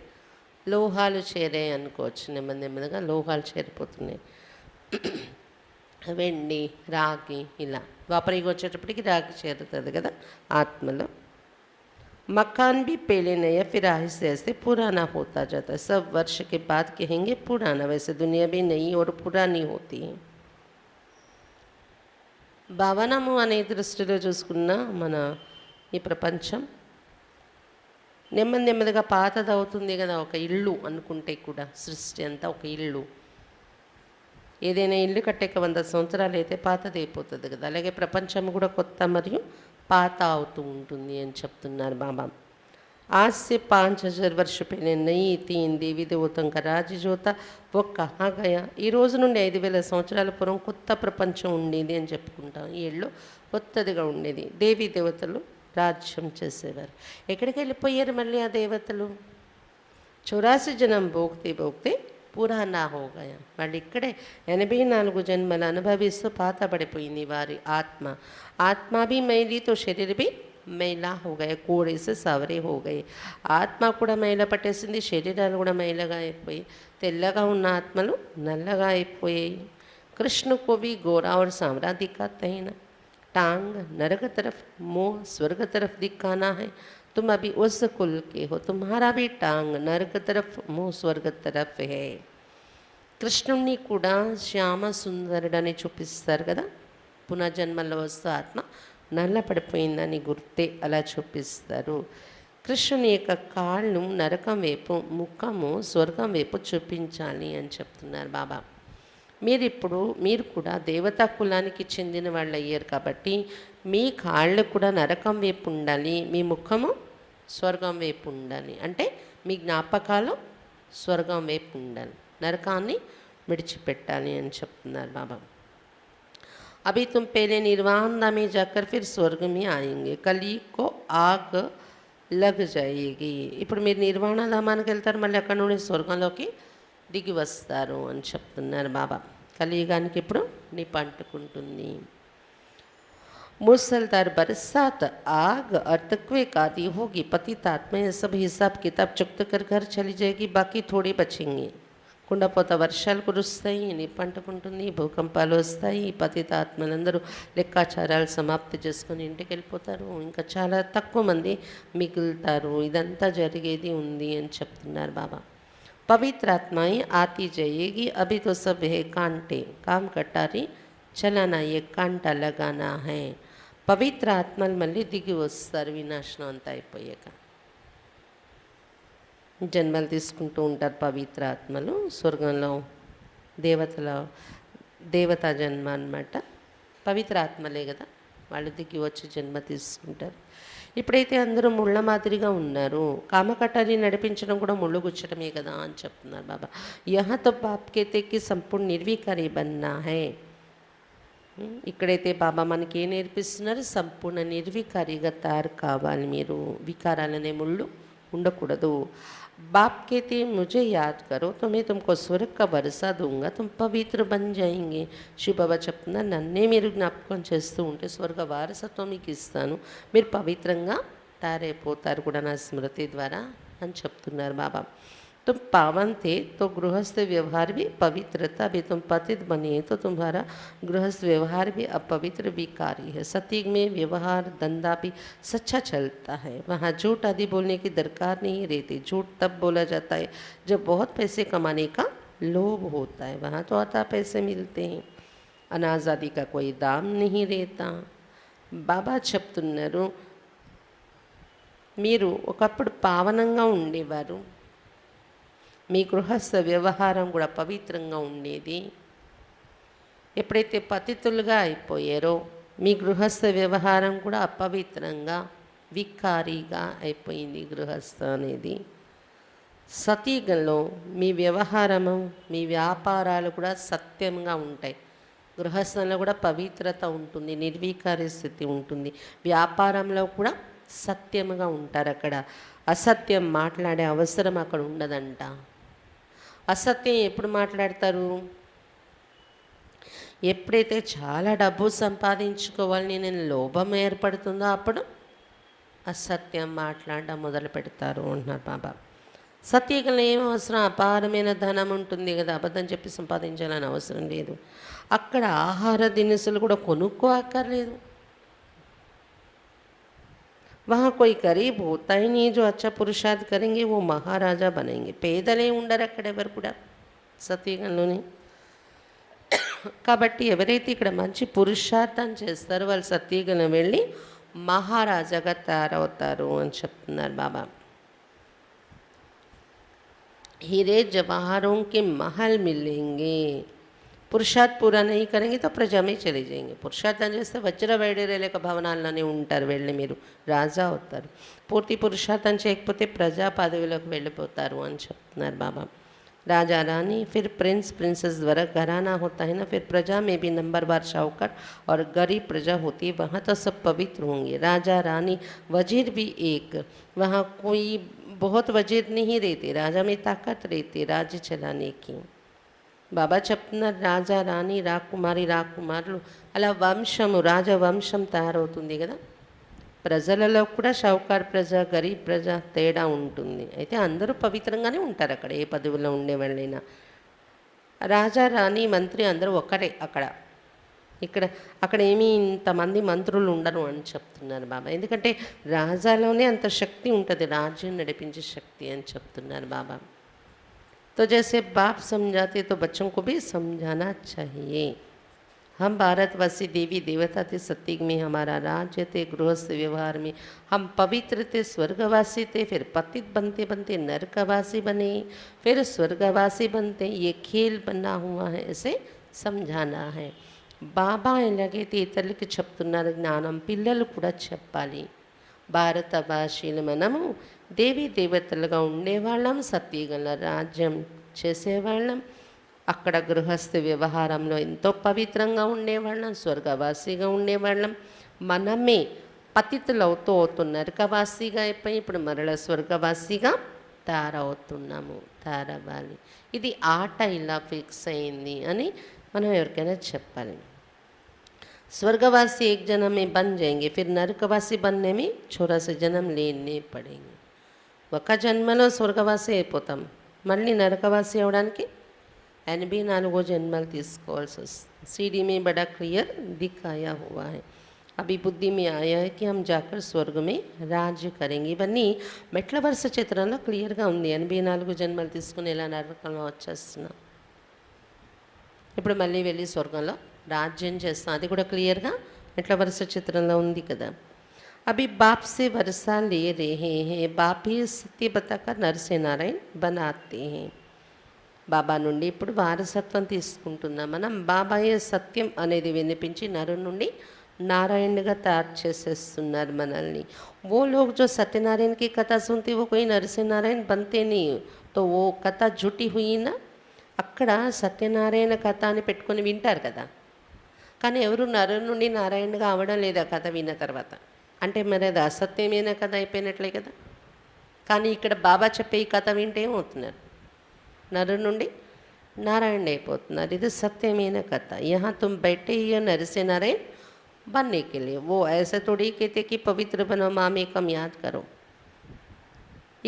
లోహాలు చేరాయి అనుకోవచ్చు. నెమ్మదిగా లోహాలు చేరిపోతున్నాయి. వెండి, రాగి ఇలా ద్వాపరయుగం వచ్చేటప్పటికి రాగి చేరుతుంది కదా ఆత్మలో. मकान भी पहले नया फिर आहिस्ते आहिस्ते पुराना होता जाता है. सब वर्ष के बाद कहेंगे पुराना. वैसे दुनिया भी नई और पुरानी होती है. భవనము అనే దృష్టిలో చూసుకున్న మన ఈ ప్రపంచం నెమ్మదిగా పాతది అవుతుంది కదా. ఒక ఇల్లు అనుకుంటే కూడా సృష్టి అంతా ఒక ఇల్లు. ఏదైనా ఇల్లు కట్టాక 100 సంవత్సరాలు అయితే పాతది అయిపోతుంది కదా. అలాగే ప్రపంచం కూడా కొత్త మరియు పాత అవుతూ ఉంటుంది అని చెప్తున్నారు బాబా. आज से 5000 वर्ष पहले नई 3 देवी देवतों का राज्य जो था वो कहाँ गया. ఈ రోజు నుండి 5000 సంవత్సరాల పూర్వం కొత్త ప్రపంచం ఉండేది అని చెప్పుకుంటాం. ఈ ఏళ్ళు కొత్తదిగా ఉండేది. దేవీ దేవతలు రాజ్యం చేసేవారు. ఎక్కడికి వెళ్ళిపోయారు మళ్ళీ ఆ దేవతలు? 84 జన్మ భోగ్తే పురాణా హోగయ. వాళ్ళు ఇక్కడే 84 జన్మలు అనుభవిస్తూ పాత పడిపోయింది వారి ఆత్మ. ఆత్మ भी मैली तो शरीर भी मैला हो गए. కోడే से సవరే हो गए. ఆత్మ కూడా మైల పట్టేసింది, శరీరాలు కూడా మైలగా అయిపోయి తెల్లగా ఉన్న ఆత్మలు నల్లగా అయిపోయాయి. कृष्ण को भी गोरा और सांवरा दिखाते हैं ना. टांग नरक तरफ, मुँह स्वर्ग तरफ दिखाना है. तुम अभी उस कुल के हो, तुम्हारा भी टांग नरक तरफ मुँह स्वर्ग तरफ है. కృష్ణుణ్ణి కూడా శ్యామ సుందరుడని చూపిస్తారు కదా. పునర్జన్మల్లో వస్తూ ఆత్మ నల్ల పడిపోయిందని గుర్తే అలా చూపిస్తారు. కృష్ణుని యొక్క కాళ్ళు నరకం వైపు, ముఖము స్వర్గం వైపు చూపించాలి అని చెప్తున్నారు బాబా. మీరు కూడా దేవతా కులానికి చెందిన వాళ్ళు అయ్యారు కాబట్టి మీ కాళ్ళు కూడా నరకం వైపు ఉండాలి, మీ ముఖము స్వర్గం వైపు ఉండాలి. అంటే మీ జ్ఞాపకాలు స్వర్గం వైపు ఉండాలి, నరకాన్ని విడిచిపెట్టాలి అని చెప్తున్నారు బాబా. अभी तुम पहले निर्वाण धाम में जाकर फिर स्वर्ग में आएंगे. कली को आग లగ్ జాయేగి. ఇప్పుడు మీరు నిర్వాణ ధామానికి వెళ్తారు, మళ్ళీ అక్కడ నుండి స్వర్గంలోకి దిగి వస్తారు అని చెప్తున్నారు బాబా. కలియుగానికి ఇప్పుడు నిపంటుకుంటుంది. मूसलधार बरसात, आग, अर्थक्वेक आदि होगी. पतित आत्मा ये सब हिसाब किताब चुकत कर घर चली जाएगी, बाकी थोड़ी बचेंगे. కుండపోత వర్షాలు కురుస్తాయి, నిప్పంటుకుంటుంది, భూకంపాలు వస్తాయి. పతిత ఆత్మలందరూ లెక్కాచారాలు సమాప్తి చేసుకొని ఇంటికి వెళ్ళిపోతారు. ఇంకా చాలా తక్కువ మంది మిగులుతారు. ఇదంతా జరిగేది ఉంది అని చెప్తున్నారు బాబా. పవిత్ర ఆత్మాయి ఆతి జాయేగి. అభి తో సబ్ హే కాంటే, కామ్ కట్టారి చలానా, ఏ కాంటా లగానా హై. పవిత్ర ఆత్మలు మళ్ళీ దిగి వస్తారు వినాశనం అంతా అయిపోయాక. జన్మలు తీసుకుంటూ ఉంటారు పవిత్ర ఆత్మలు స్వర్గంలో. దేవతా జన్మ అన్నమాట. పవిత్ర ఆత్మలే కదా, వాళ్ళు దిగి వచ్చి జన్మ తీసుకుంటారు. ఇప్పుడైతే అందరూ ముళ్ళ మాదిరిగా ఉన్నారు. కామకటాన్ని నడిపించడం కూడా ముళ్ళు గుచ్చడమే కదా అని చెప్తున్నారు బాబా. యహతో బాప్కేతేకి సంపూర్ణ నిర్వికారి బన్నా హై. ఇక్కడైతే బాబా మనకి ఏం నేర్పిస్తున్నారు? సంపూర్ణ నిర్వికారిగా తయారు కావాలి. మీరు వికారాలనే ముళ్ళు ఉండకూడదు. बाप कहते मुझे याद करो तो मैं तुमको स्वर्ग का बरसा दूंगा, तुम पवित्र बन जाएंगे. శివ బాబా చెప్తున్నా, నన్నే మీరు జ్ఞాపకం చేస్తూ ఉంటే స్వర్గ వారసత్వం మీకు ఇస్తాను, మీరు పవిత్రంగా తయారైపోతారు కూడా నా స్మృతి ద్వారా అని చెప్తున్నారు బాబా. तुम पावन थे तो गृहस्थ व्यवहार भी पवित्रता भी, तुम पतित बने तो तुम्हारा गृहस्थ व्यवहार भी अपवित्र विकारी है. सतयुग में व्यवहार धंधा भी सच्चा चलता है, वहाँ झूठ आदि बोलने की दरकार नहीं रहती. झूठ तब बोला जाता है जब बहुत पैसे कमाने का लोभ होता है, वहाँ तो अता पैसे मिलते हैं. अनाज आदि का कोई दाम नहीं रहता. బాబా చెప్తున్నారు, మీరు ఒకప్పుడు పావనంగా ఉండేవారు, మీ గృహస్థ వ్యవహారం కూడా పవిత్రంగా ఉండేది. ఎప్పుడైతే పతితులుగా అయిపోయారో మీ గృహస్థ వ్యవహారం కూడా అపవిత్రంగా వికారీగా అయిపోయింది గృహస్థ అనేది. సతీగంలో మీ వ్యవహారము, మీ వ్యాపారాలు కూడా సత్యంగా ఉంటాయి. గృహస్థంలో కూడా పవిత్రత ఉంటుంది, నిర్వికారి స్థితి ఉంటుంది. వ్యాపారంలో కూడా సత్యముగా ఉంటారు అక్కడ. అసత్యం మాట్లాడే అవసరం అక్కడ ఉండదంట. అసత్యం ఎప్పుడు మాట్లాడతారు? ఎప్పుడైతే చాలా డబ్బు సంపాదించుకోవాలని నేను లోభం ఏర్పడుతుందో అప్పుడు అసత్యం మాట్లాడడం మొదలు పెడతారు అంటున్నారు బాబా. సత్యకలు ఏం అవసరం? అపారమైన ధనం ఉంటుంది కదా, అబద్ధం చెప్పి సంపాదించాలని అవసరం లేదు. అక్కడ ఆహార దినుసులు కూడా కొనుక్కో అక్కర్లేదు. वहाँ कोई गरीब होता ही नहीं जो अच्छा पुरुषार्थ करेंगे वो महाराजा बनेंगे. పేదలే ఉండరు అక్కడ ఎవరు కూడా సత్యగంలోని. కాబట్టి ఎవరైతే ఇక్కడ మంచి పురుషార్థం చేస్తారో వాళ్ళు సత్యగలం వెళ్ళి మహారాజాగా తయారవుతారు అని చెప్తున్నారు బాబా. हीरे जवाहरों के महल मिलेंगे. పురుషార్థ్ పూరా नहीं करेंगे तो ప్రజా में चले जाएंगे. పురుషార్థం చేస్తే వజ్ర వైడూర్యాల భవనాల్లోనే ఉంటారు, వెళ్ళి మీరు రాజా అవుతారు. పూర్తి పురుషార్థం చేయకపోతే ప్రజా పదవిలోకి వెళ్ళిపోతారు అని చెప్తున్నారు బాబా. राजा रानी फिर प्रिंस प्रिंसेस द्वारा घराना होता है ना, फिर प्रजा में भी नंबरवार शाहूकार और गरीब प्रजा होती है, वहाँ तो सब पवित्र होंगे. राजा रानी वजीर भी एक, वहाँ कोई बहुत वजीर नहीं रहते, राजा में ताकत रहती राज्य चलाने की. బాబా చెప్తున్నారు రాజా రాణి రాకుమారులు అలా వంశము రాజవంశం తయారవుతుంది కదా. ప్రజలలో కూడా షౌకార్ ప్రజ గరీబ్ ప్రజ తేడా ఉంటుంది. అయితే అందరూ పవిత్రంగానే ఉంటారు అక్కడ, ఏ పదవిలో ఉండేవాళ్ళైనా. రాజా రాణి మంత్రి అందరూ ఒకరే అక్కడ. అక్కడ ఏమీ ఇంతమంది మంత్రులు ఉండరు అని చెప్తున్నారు బాబా. ఎందుకంటే రాజాలోనే అంత శక్తి ఉంటుంది, రాజ్యం నడిపించే శక్తి అని చెప్తున్నారు బాబా. तो जैसे बाप समझाते तो बच्चों को भी समझाना चाहिए. हम भारतवासी देवी देवता थे, सत्युग में हमारा राज्य थे, गृहस्थ व्यवहार में हम पवित्र थे, स्वर्गवासी थे, फिर पतित बनते बनते नरकवासी बने, फिर स्वर्गवासी बनते. ये खेल बना हुआ है, इसे समझाना है. బాబా ఎలాగైతే ఇతరులకి చెప్తున్నారు జ్ఞానం, పిల్లలు కూడా చెప్పాలి. భారత భాషీలు మనము దేవీ దేవతలుగా ఉండేవాళ్ళం, సత్యగల రాజ్యం చేసేవాళ్ళం. అక్కడ గృహస్థ వ్యవహారంలో ఎంతో పవిత్రంగా ఉండేవాళ్ళం, స్వర్గవాసిగా ఉండేవాళ్ళం. మనమే పతితులవుతూ నరకవాసిగా అయిపోయి ఇప్పుడు మరల స్వర్గవాసిగా తయారవ్వాలి. ఇది ఆట ఇలా ఫిక్స్ అయింది అని మనం ఎవరికైనా చెప్పాలి. स्वर्गवासी एक जन्म में बन जाएंगे, फिर नरकवासी बनने में 84 जन्म लेने पड़ेंगे. ఒక జన్మలో స్వర్గవాసి అయిపోతాం, మళ్ళీ నరకవాసి అవడానికి 84 జన్మలు తీసుకోవాల్సి వస్తుంది. सीढ़ी में बड़ा क्लियर दिखाया हुआ है. अभी बुद्धि में आया है कि हम जाकर स्वर्ग में राज्य करेंगे. ఇవన్నీ మెట్ల వరుస చిత్రంలో క్లియర్గా ఉంది. 84 జన్మలు తీసుకుని ఇలా నరకంలో వచ్చేస్తున్నాం, ఇప్పుడు మళ్ళీ వెళ్ళి స్వర్గంలో राज्य చేస్తాం. అది కూడా క్లియర్గా ఎట్లా వరుస చిత్రంలో ఉంది కదా. अभी बाप से वर्षा ले रहे हैं, बाप ही सत्य बताकर नर से नारायण बनाते हैं. బాబా నుండి ఇప్పుడు వారసత్వం తీసుకుంటున్నాం మనం. బాబాయే సత్యం అనేది వినిపించి నరు నుండి नारायणగా తయారు చేసేస్తున్నారు మనల్ని. वो लोग जो सत्यनारायण की कथा सुनते वो कोई नर से नारायण बनते नहीं, तो वो कथा झूठी हुई ना. అక్కడ సత్యనారాయణ కథ అని పెట్టుకొని వింటారు కదా, కానీ ఎవరు నరు నుండి నారాయణగా అవడం లేదు ఆ కథ విన్న తర్వాత. అంటే మరి అది అసత్యమైన కథ అయిపోయినట్లే కదా. కానీ ఇక్కడ బాబా చెప్పే ఈ కథ వింటే ఏమవుతున్నారు? నరు నుండి నారాయణ అయిపోతున్నారు. ఇది సత్యమైన కథ. यहाँ तुम बैठे ही हो नर से नारायण बनने के लिए. वो ऐसे थोड़ी कहते कि पवित्र बनो मामेकम याद करो.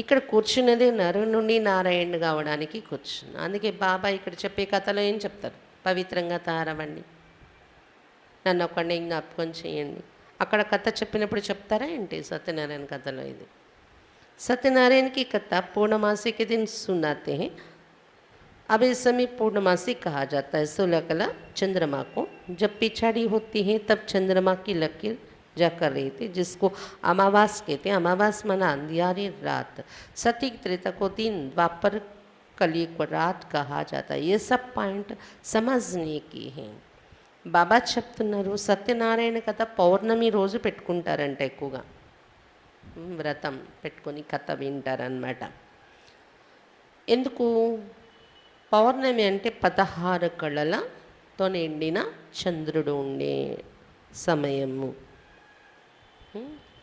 ఇక్కడ కూర్చున్నది నరు నుండి నారాయణ కావడానికి కూర్చున్నా. అందుకే బాబా ఇక్కడ చెప్పే కథలో ఏం చెప్తారు? పవిత్రంగా తయారవ్వండి, నన్ను ఒక్కడే జ్ఞాపకం చేయండి. అక్కడ కథ చెప్పినప్పుడు చెప్తారా ఏంటి? సత్యనారాయణ కథలో ఇది. सत्यनारायण की कथा पूर्णमासी के दिन सुनाते हैं. अब इस समय पूर्णमासी कहा जाता है. 16 कला चंद्रमा को जब पिछाड़ी होती है तब चंद्रमा की लकीर जाकर रही थी, जिसको अमावास कहते हैं. अमावास माना अंधियारी रात. सती त्रेता को दिन, द्वापर कली को रात कहा जाता है. ये सब पॉइंट समझने की हैं. బాబా చెప్తున్నారు సత్యనారాయణ కథ పౌర్ణమి రోజు పెట్టుకుంటారంట, ఎక్కువగా వ్రతం పెట్టుకొని కథ వింటారనమాట. ఎందుకు? పౌర్ణమి అంటే 16 కళలతో నిండిన చంద్రుడు ఉండే సమయము.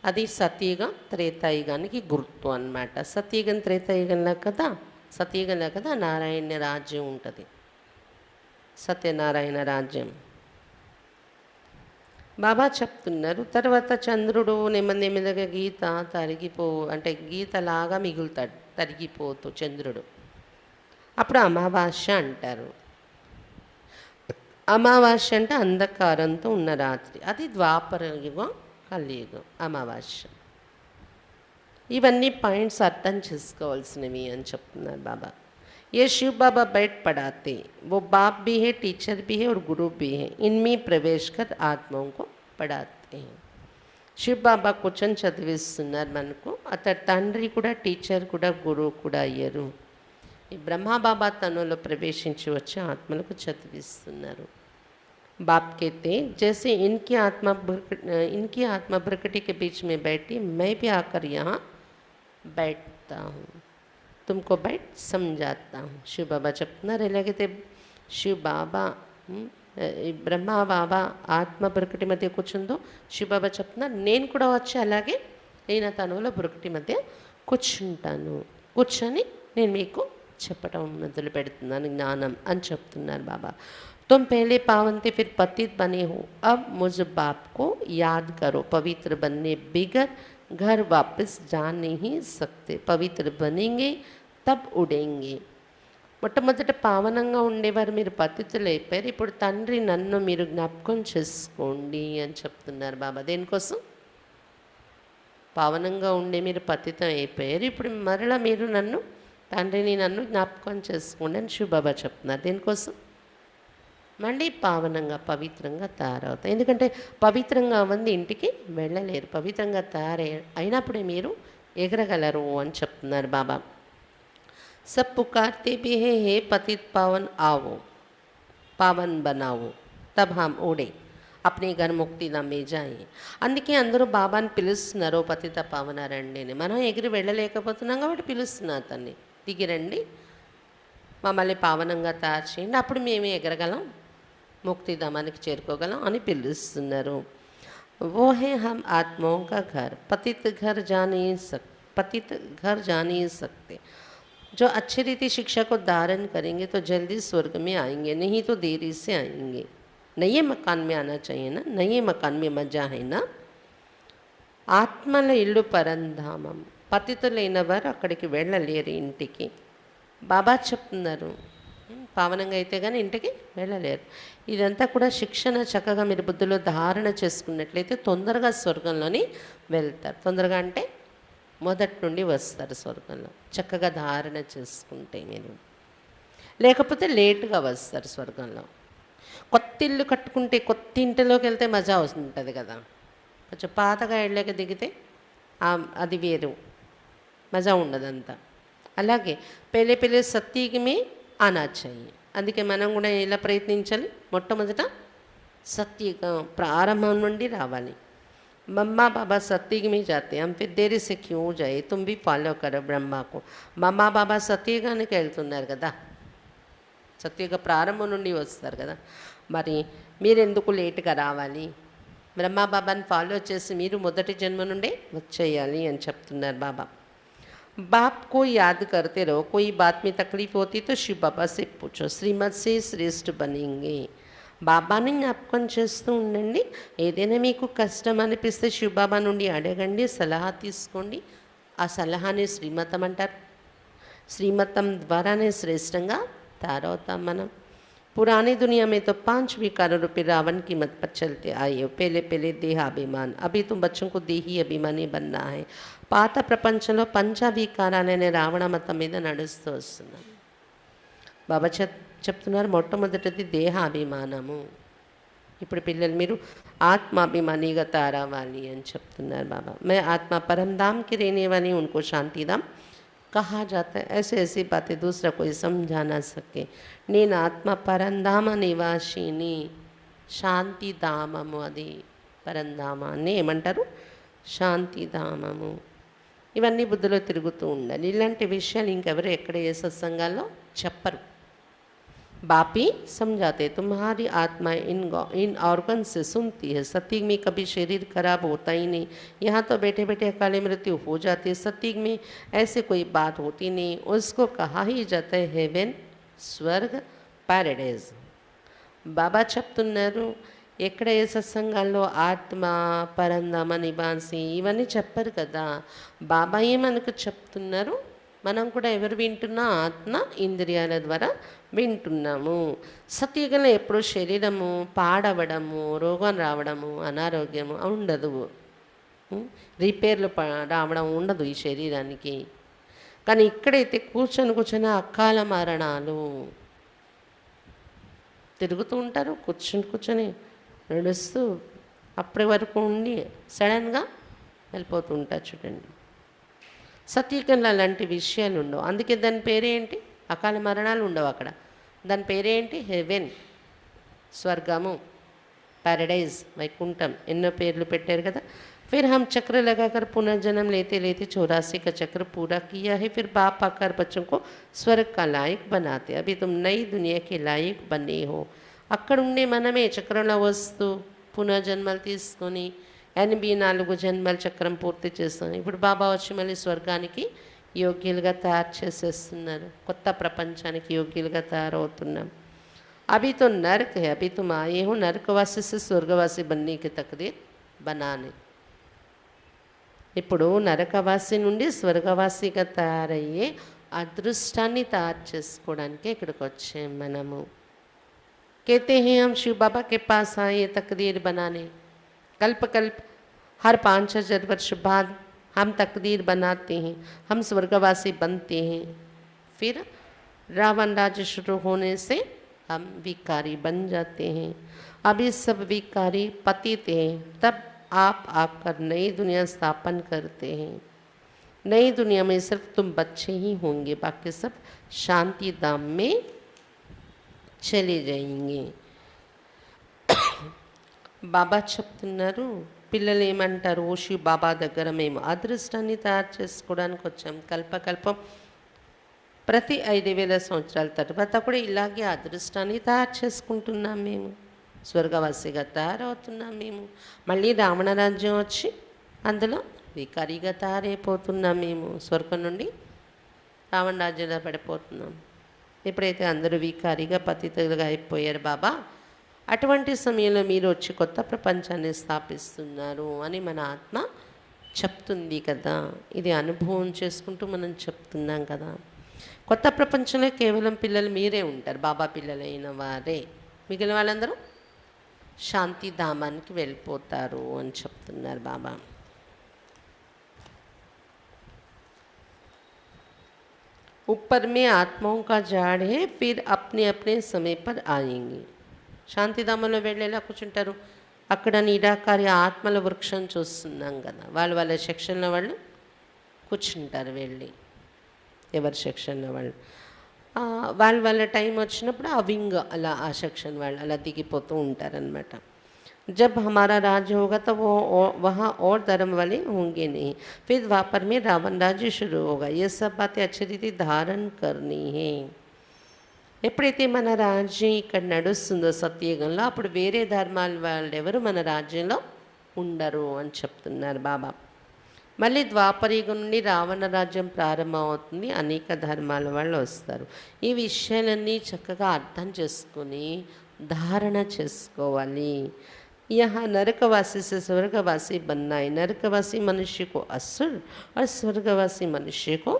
అది సతయుగం త్రేతాయుగానికి గుర్తు అన్నమాట. సతయుగం త్రేతాయుగంలో కదా, సతయుగంలో కదా నారాయణ రాజ్యం ఉంటుంది, సత్యనారాయణ రాజ్యం. బాబా చెప్తున్నారు తర్వాత చంద్రుడు నెమ్మది నెమ్మదిగా గీత అంటే గీతలాగా మిగులుతాడు, తరిగిపోతూ చంద్రుడు. అప్పుడు అమావాస్య అంటారు. అమావాస్య అంటే అంధకారంతో ఉన్న రాత్రి, అది ద్వాపర యుగం కలియుగం అమావాస్య. ఇవన్నీ పాయింట్స్ అర్థం చేసుకోవాల్సినవి అని చెప్తున్నారు బాబా. ये शिव बाबा बैठ पढ़ाते, वो बाप भी है, टीचर भी है और गुरु भी है, इनमें प्रवेश कर आत्माओं को पढ़ाते हैं. శివ్ బాబా కూర్చొని చదివిస్తున్నారు మనకు. అతడు తండ్రి కూడా, టీచర్ కూడా, గురువు కూడా అయ్యారు. ఈ బ్రహ్మబాబా తనలో ప్రవేశించి వచ్చి ఆత్మలకు చదివిస్తున్నారు. బాప్ कहते जैसे इनकी आत्मा प्रकृति के बीच में बैठी, मैं भी आकर यहाँ बैठता हूँ, तुमको बैठ समझाता हूँ. శివ బాబా చెప్తున్నారు ఎలాగైతే శివ బాబా బ్రహ్మ బాబా ఆత్మ బురకటి మధ్య కూర్చుందో, శివ బాబా చెప్తున్నారు నేను కూడా వచ్చి అలాగే ఈయన తనువులో బురకటి మధ్య కూర్చుంటాను, కూర్చొని నేను మీకు చెప్పడం మొదలు పెడుతున్నాను జ్ఞానం అని చెప్తున్నారు బాబా. तुम पहले पावन थे फिर पतित बने हो, अब मुझ बाप को याद करो, पवित्र बनने बिगर घर वापस जा नहीं सकते, पवित्र बनेंगे तब उड़ेंगे. మొట్టమొదట పావనంగా ఉండేవారు, మీరు పతితులు అయిపోయారు, ఇప్పుడు తండ్రి నన్ను మీరు జ్ఞాపకం చేసుకోండి అని చెప్తున్నారు బాబా. దేనికోసం? పావనంగా ఉండే మీరు పతితం అయిపోయారు, ఇప్పుడు మరలా మీరు నన్ను తండ్రిని నన్ను జ్ఞాపకం చేసుకోండి అని శివ బాబా చెప్తున్నారు. దేనికోసం? మళ్ళీ పావనంగా పవిత్రంగా తయారవుతాయి. ఎందుకంటే పవిత్రంగా ఉంది ఇంటికి వెళ్ళలేరు, పవిత్రంగా అయినప్పుడే మీరు ఎగరగలరు అని చెప్తున్నారు బాబా. सब पुकारते भी है, हे पतित पावन आओ, पावन बनाओ, तब हम उड़े अपने घर मुक्तिधाम में जाए. అందుకే అందరూ బాబాని పిలుస్తున్నారు, పతిత పావన రండి అని. మనం ఎగిరి వెళ్ళలేకపోతున్నాం కాబట్టి పిలుస్తున్నారు తన్ని, దిగిరండి మమ్మల్ని పావనంగా తయారు చేయండి, అప్పుడు మేము ఎగరగలం, ముక్తిధామానికి చేరుకోగలం అని పిలుస్తున్నారు. वो है हम आत्माओं का घर, पतित घर जा नहीं सकते. जो अच्छी रीति शिक्षा को धारण करेंगे तो जल्दी स्वर्ग में आएंगे, नहीं तो देरी से आएंगे. नए मकान में आना चाहिए ना, नए मकान में मजा है ना. ఆత్మల ఇల్లు పరంధామం, పతితులైన వారు అక్కడికి వెళ్ళలేరు ఇంటికి. బాబా చెప్తున్నారు పావనంగా అయితే కానీ ఇంటికి వెళ్ళలేరు. ఇదంతా కూడా శిక్షణ చక్కగా మీరు బుద్ధిలో ధారణ చేసుకున్నట్లయితే తొందరగా స్వర్గంలోని వెళ్తారు. తొందరగా అంటే మొదటి నుండి వస్తారు స్వర్గంలో, చక్కగా ధారణ చేసుకుంటే మీరు. లేకపోతే లేటుగా వస్తారు స్వర్గంలో. కొత్త ఇల్లు కట్టుకుంటే కొత్త ఇంటిలోకి వెళ్తే మజా ఉంటుంది కదా, కొంచెం పాతగా వెళ్ళాక దిగితే అది వేరు, మజా ఉండదంతా. అలాగే పెళ్ళి పెళ్ళి సత్యమే ఆనా చెయ్యి. అందుకే మనం కూడా ఎలా ప్రయత్నించాలి? మొట్టమొదట సత్యగా ప్రారంభం నుండి రావాలి. मम्मा बाबा सत्युग में जाते हैं, हम फिर देरी से क्यों जाए, तुम भी फॉलो करो ब्रह्मा को. మమ్మా బాబా సత్యయుగానికి వెళ్తున్నారు కదా, సత్యయుగ ప్రారంభం నుండి వస్తారు కదా, మరి మీరెందుకు లేటుగా రావాలి? బ్రహ్మా బాబాని ఫాలో చేసి మీరు మొదటి జన్మ నుండే వచ్చేయాలి అని చెప్తున్నారు బాబా. बाप को याद करते रहो, कोई बात में तकलीफ होती तो शिव बाबा से पूछो, श्रीमत से श्रेष्ठ बनेंगे. బాబాని జ్ఞాపకం చేస్తూ ఉండండి. ఏదైనా మీకు కష్టం అనిపిస్తే శివబాబా నుండి అడగండి, సలహా తీసుకోండి. ఆ సలహాని శ్రీమతం అంటారు. శ్రీమతం ద్వారానే శ్రేష్టంగా తయారవుతాం మనం. पुरानी दुनिया में तो 5 विकार रूपी रावण की मत पर चलते आए हो. पहले पहले देहाभिमान, अभी तुम बच्चों को देही अभिमानी बनना है. పాత ప్రపంచంలో పంచవికారాలనే రావణ మతం మీద నడుస్తూ వస్తున్నాం. బాబా చెప్తున్నారు మొట్టమొదటిది దేహాభిమానము. ఇప్పుడు పిల్లలు మీరు ఆత్మాభిమానిగా తయారవ్వాలి అని చెప్తున్నారు బాబా. मैं आत्मा परम धाम की रहने वाली, उनको शांति धाम कहा जाता है. ऐसे ऐसी बातें दूसरा कोई समझा ना सके. నేను ఆత్మ పరంధామ నివాసిని, శాంతిధామము, అది పరంధామాన్ని ఏమంటారు? శాంతిధామము. ఇవన్నీ బుద్ధిలో తిరుగుతూ ఉండాలి. ఇలాంటి విషయాలు ఇంకెవరు ఎక్కడ ఏ సత్సంగాల్లో చెప్పరు. बाप ही समझाते, तुम्हारी आत्मा इन ऑर्गन से सुनती है। सतयुग में कभी शरीर खराब होता ही नहीं, यहाँ तो बैठे बैठे अकाले मृत्यु हो जाती है। सतयुग में ऐसे कोई बात होती नहीं, उसको कहा ही जाता है हेवन, స్వర్గ, ప్యారడైజ్. బాబా చెప్తున్నారు, ఎక్కడ ఏ సత్సంగాల్లో ఆత్మ, పరంధామ నివాసి ఇవన్నీ చెప్పరు కదా. బాబాయే మనకు చెప్తున్నారు. మనం కూడా ఎవరు వింటున్నా, ఆత్మ ఇంద్రియాల ద్వారా వింటున్నాము. సత్యుగంలో ఎప్పుడు శరీరము పాడవడము, రోగం రావడము, అనారోగ్యము ఉండదు, రిపేర్లు రావడం ఉండదు ఈ శరీరానికి. కానీ ఇక్కడైతే కూర్చొని అకాల మరణాలు తిరుగుతూ ఉంటారు, కూర్చొని నడుస్తూ అప్పటి వరకు ఉండి సడన్గా వెళ్ళిపోతూ ఉంటారు. చూడండి, సత్యుగంలో అలాంటి విషయాలు ఉండవు. అందుకే దాని పేరేంటి, అకాల మరణాలు ఉండవు అక్కడ. దాని పేరేంటి, హెవెన్, స్వర్గము, पैराडाइज, వైకుంఠం, ఎన్నో పేర్లు పెట్టారు కదా. फिर हम चक्र लगाकर पुनर्जन्म लेते लेते 84 का चक्र पूरा किया है. फिर बाप आकर बच्चों को स्वर्ग का लायक बनाते. अभी तुम नई दुनिया के लायक बने हो. అక్కడ ఉండే మనమే చక్రంలో వస్తూ పునర్జన్మలు తీసుకొని 84 జన్మల చక్రం పూర్తి చేస్తాం. ఇప్పుడు బాబా వచ్చి మళ్ళీ స్వర్గానికి యోగ్యులుగా తయారు చేసేస్తున్నారు, కొత్త ప్రపంచానికి యోగ్యులుగా తయారవుతున్నాం. अभी तो नर्क है, अभी तुम आए हो नरकवासी से स्वर्गवासी बनने की तकदीर बनाने. ఇప్పుడు నరకవాసి నుండి స్వర్గవాసిగా తయారయ్యే అదృష్టాన్ని తయారు చేసుకోవడానికి ఇక్కడికి వచ్చాం మనము. कहते हैं हम शिव बाबा के पास आए ये तकदीर बनाने. कल्प कल्प हर 5,000 वर्ष बाद हम तकदीर बनाते हैं, हम स्वर्गवासी बनते हैं. फिर रावण राज्य शुरू होने से हम विकारी बन जाते हैं. अभी सब विकारी पतित हैं, तब आप आकर नई दुनिया स्थापन करते हैं. नई दुनिया में सिर्फ तुम बच्चे ही होंगे, बाकी सब शांति धाम में चले जाएंगे. బాబా చెప్తున్నారు, పిల్లలు ఏమంటారు, ఓషి బాబా దగ్గర మేము అదృష్టాన్ని తయారు చేసుకోవడానికి వచ్చాం. కల్పకల్పం ప్రతి 5,000 సంవత్సరాల తర్వాత కూడా ఇలాగే అదృష్టాన్ని తయారు చేసుకుంటున్నాం మేము, స్వర్గవాసిగా తయారవుతున్నాం మేము. మళ్ళీ రావణ రాజ్యం వచ్చి అందులో వికారిగా తయారైపోతున్నాం మేము, స్వర్గం నుండి రావణ రాజ్యంలో పడిపోతున్నాం. ఎప్పుడైతే అందరూ వికారిగా పతితులుగా అయిపోయారు బాబా, అటువంటి సమయంలో మీరు వచ్చి కొత్త ప్రపంచాన్ని స్థాపిస్తున్నారు అని మన ఆత్మ చెప్తుంది కదా. ఇది అనుభవం చేసుకుంటూ మనం చెప్తున్నాం కదా. కొత్త ప్రపంచంలో కేవలం పిల్లలు మీరే ఉంటారు, బాబా పిల్లలైన వారే. మిగిలిన వాళ్ళందరూ శాంతిధామానికి వెళ్ళిపోతారు అని చెప్తున్నారు బాబా. ऊपर में आत्माओं का झाड़ है, फिर अपने अपने समय पर आएंगे. శాంతిధామంలో వెళ్ళి ఎలా కూర్చుంటారు, అక్కడ నిరాకారి ఆత్మల వృక్షం చూస్తున్నాం కదా, వాళ్ళ సెక్షన్లో వాళ్ళు కూర్చుంటారు వెళ్ళి, ఎవరి సెక్షన్లో వాళ్ళు. వాళ్ళ టైం వచ్చినప్పుడు ఆ వింగ్ అలా ఆ సెక్షన్ వాళ్ళు అలా దిగిపోతూ ఉంటారనమాట. जब हमारा राज्य होगा तो वहाँ और धर्म वाले होंगे नहीं. फिर द्वापर में रावण राज्य शुरू होगा. ये सब बातें अच्छी रीति धारण करनी है. ఎప్పుడైతే మన రాజ్యం ఇక్కడ నడుస్తుందో సత్యయుగంలో, అప్పుడు వేరే ధర్మాల వాళ్ళు ఎవరు మన రాజ్యంలో ఉండరు అని చెప్తున్నారు బాబా. మళ్ళీ ద్వాపరయుగం నుండి రావణ రాజ్యం ప్రారంభమవుతుంది, అనేక ధర్మాల వాళ్ళు వస్తారు. ఈ విషయాలన్నీ చక్కగా అర్థం చేసుకొని ధారణ చేసుకోవాలి. यहाँ नरकवासी से स्वर्गवासी बनना है. नरकवासी मनुष्य को असुर और स्वर्गवासी मनुष्य को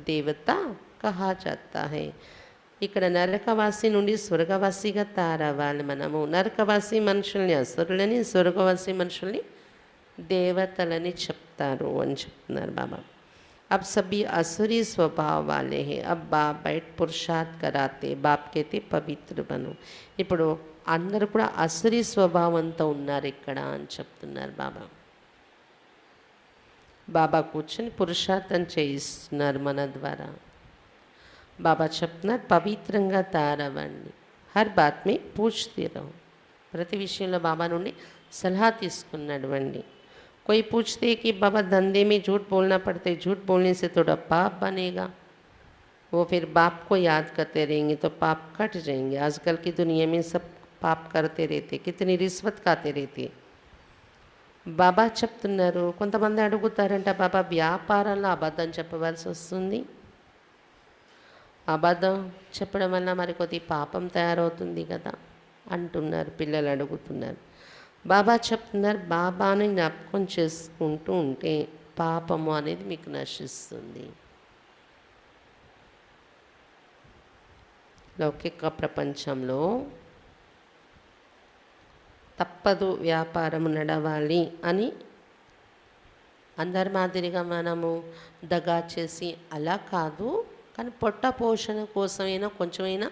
देवता कहा जाता है. ఇక్కడ నరకవాసి నుండి స్వర్గవాసిగా తయారవ్వాలి మనము. నరకవాసి మనుషుల్ని అసురులని, స్వర్గవాసి మనుషుల్ని దేవతలని చెప్తారు అని చెప్తున్నారు బాబా. अब सभी असुरी स्वभाव वाले हैं. अब बाप बैठ पुरुषार्थ कराते, बाप कहते पवित्र बनो. ఇప్పుడు అందరూ కూడా అసురి స్వభావంతో ఉన్నారు ఇక్కడ అని చెప్తున్నారు బాబా. బాబా కూర్చొని పురుషార్థం చేయిస్తున్నారు మన ద్వారా. బాబా చెప్తున్నారు, పవిత్రంగా తయారవ్వండి. హర్ బాత్ మే పూछते रहो. ప్రతి విషయంలో బాబా నుండి సలహా తీసుకున్నటువంటి. कोई पूछते कि बाबा धंधे में झूठ बोलना पड़ता है, झूठ बोलने से थोड़ा पाप बनेगा. वो फिर बाप को याद करते रहेंगे तो पाप कट जाएंगे। आजकल की दुनिया में सब पाप करते रहते, कितनी रिश्वत खाते रहते। బాబా చెప్తున్నారు, కొంతమంది అడుగుతారంట, బాబా వ్యాపారంలో అబద్ధం చెప్పవలసి వస్తుంది, అబద్ధం చెప్పడం వల్ల మరి కొద్ది పాపం తయారవుతుంది కదా అంటున్నారు, పిల్లలు అడుగుతున్నారు. బాబా చెప్తున్నారు, బాబాని జ్ఞాపకం చేసుకుంటూ ఉంటే పాపము అనేది మీకు నశిస్తుంది. లౌకిక ప్రపంచంలో తప్పదు వ్యాపారం నడవాలి అని అందరి మాదిరిగా మనము దగా చేసి అలా కాదు, కానీ పొట్ట పోషణ కోసమైనా కొంచెమైనా,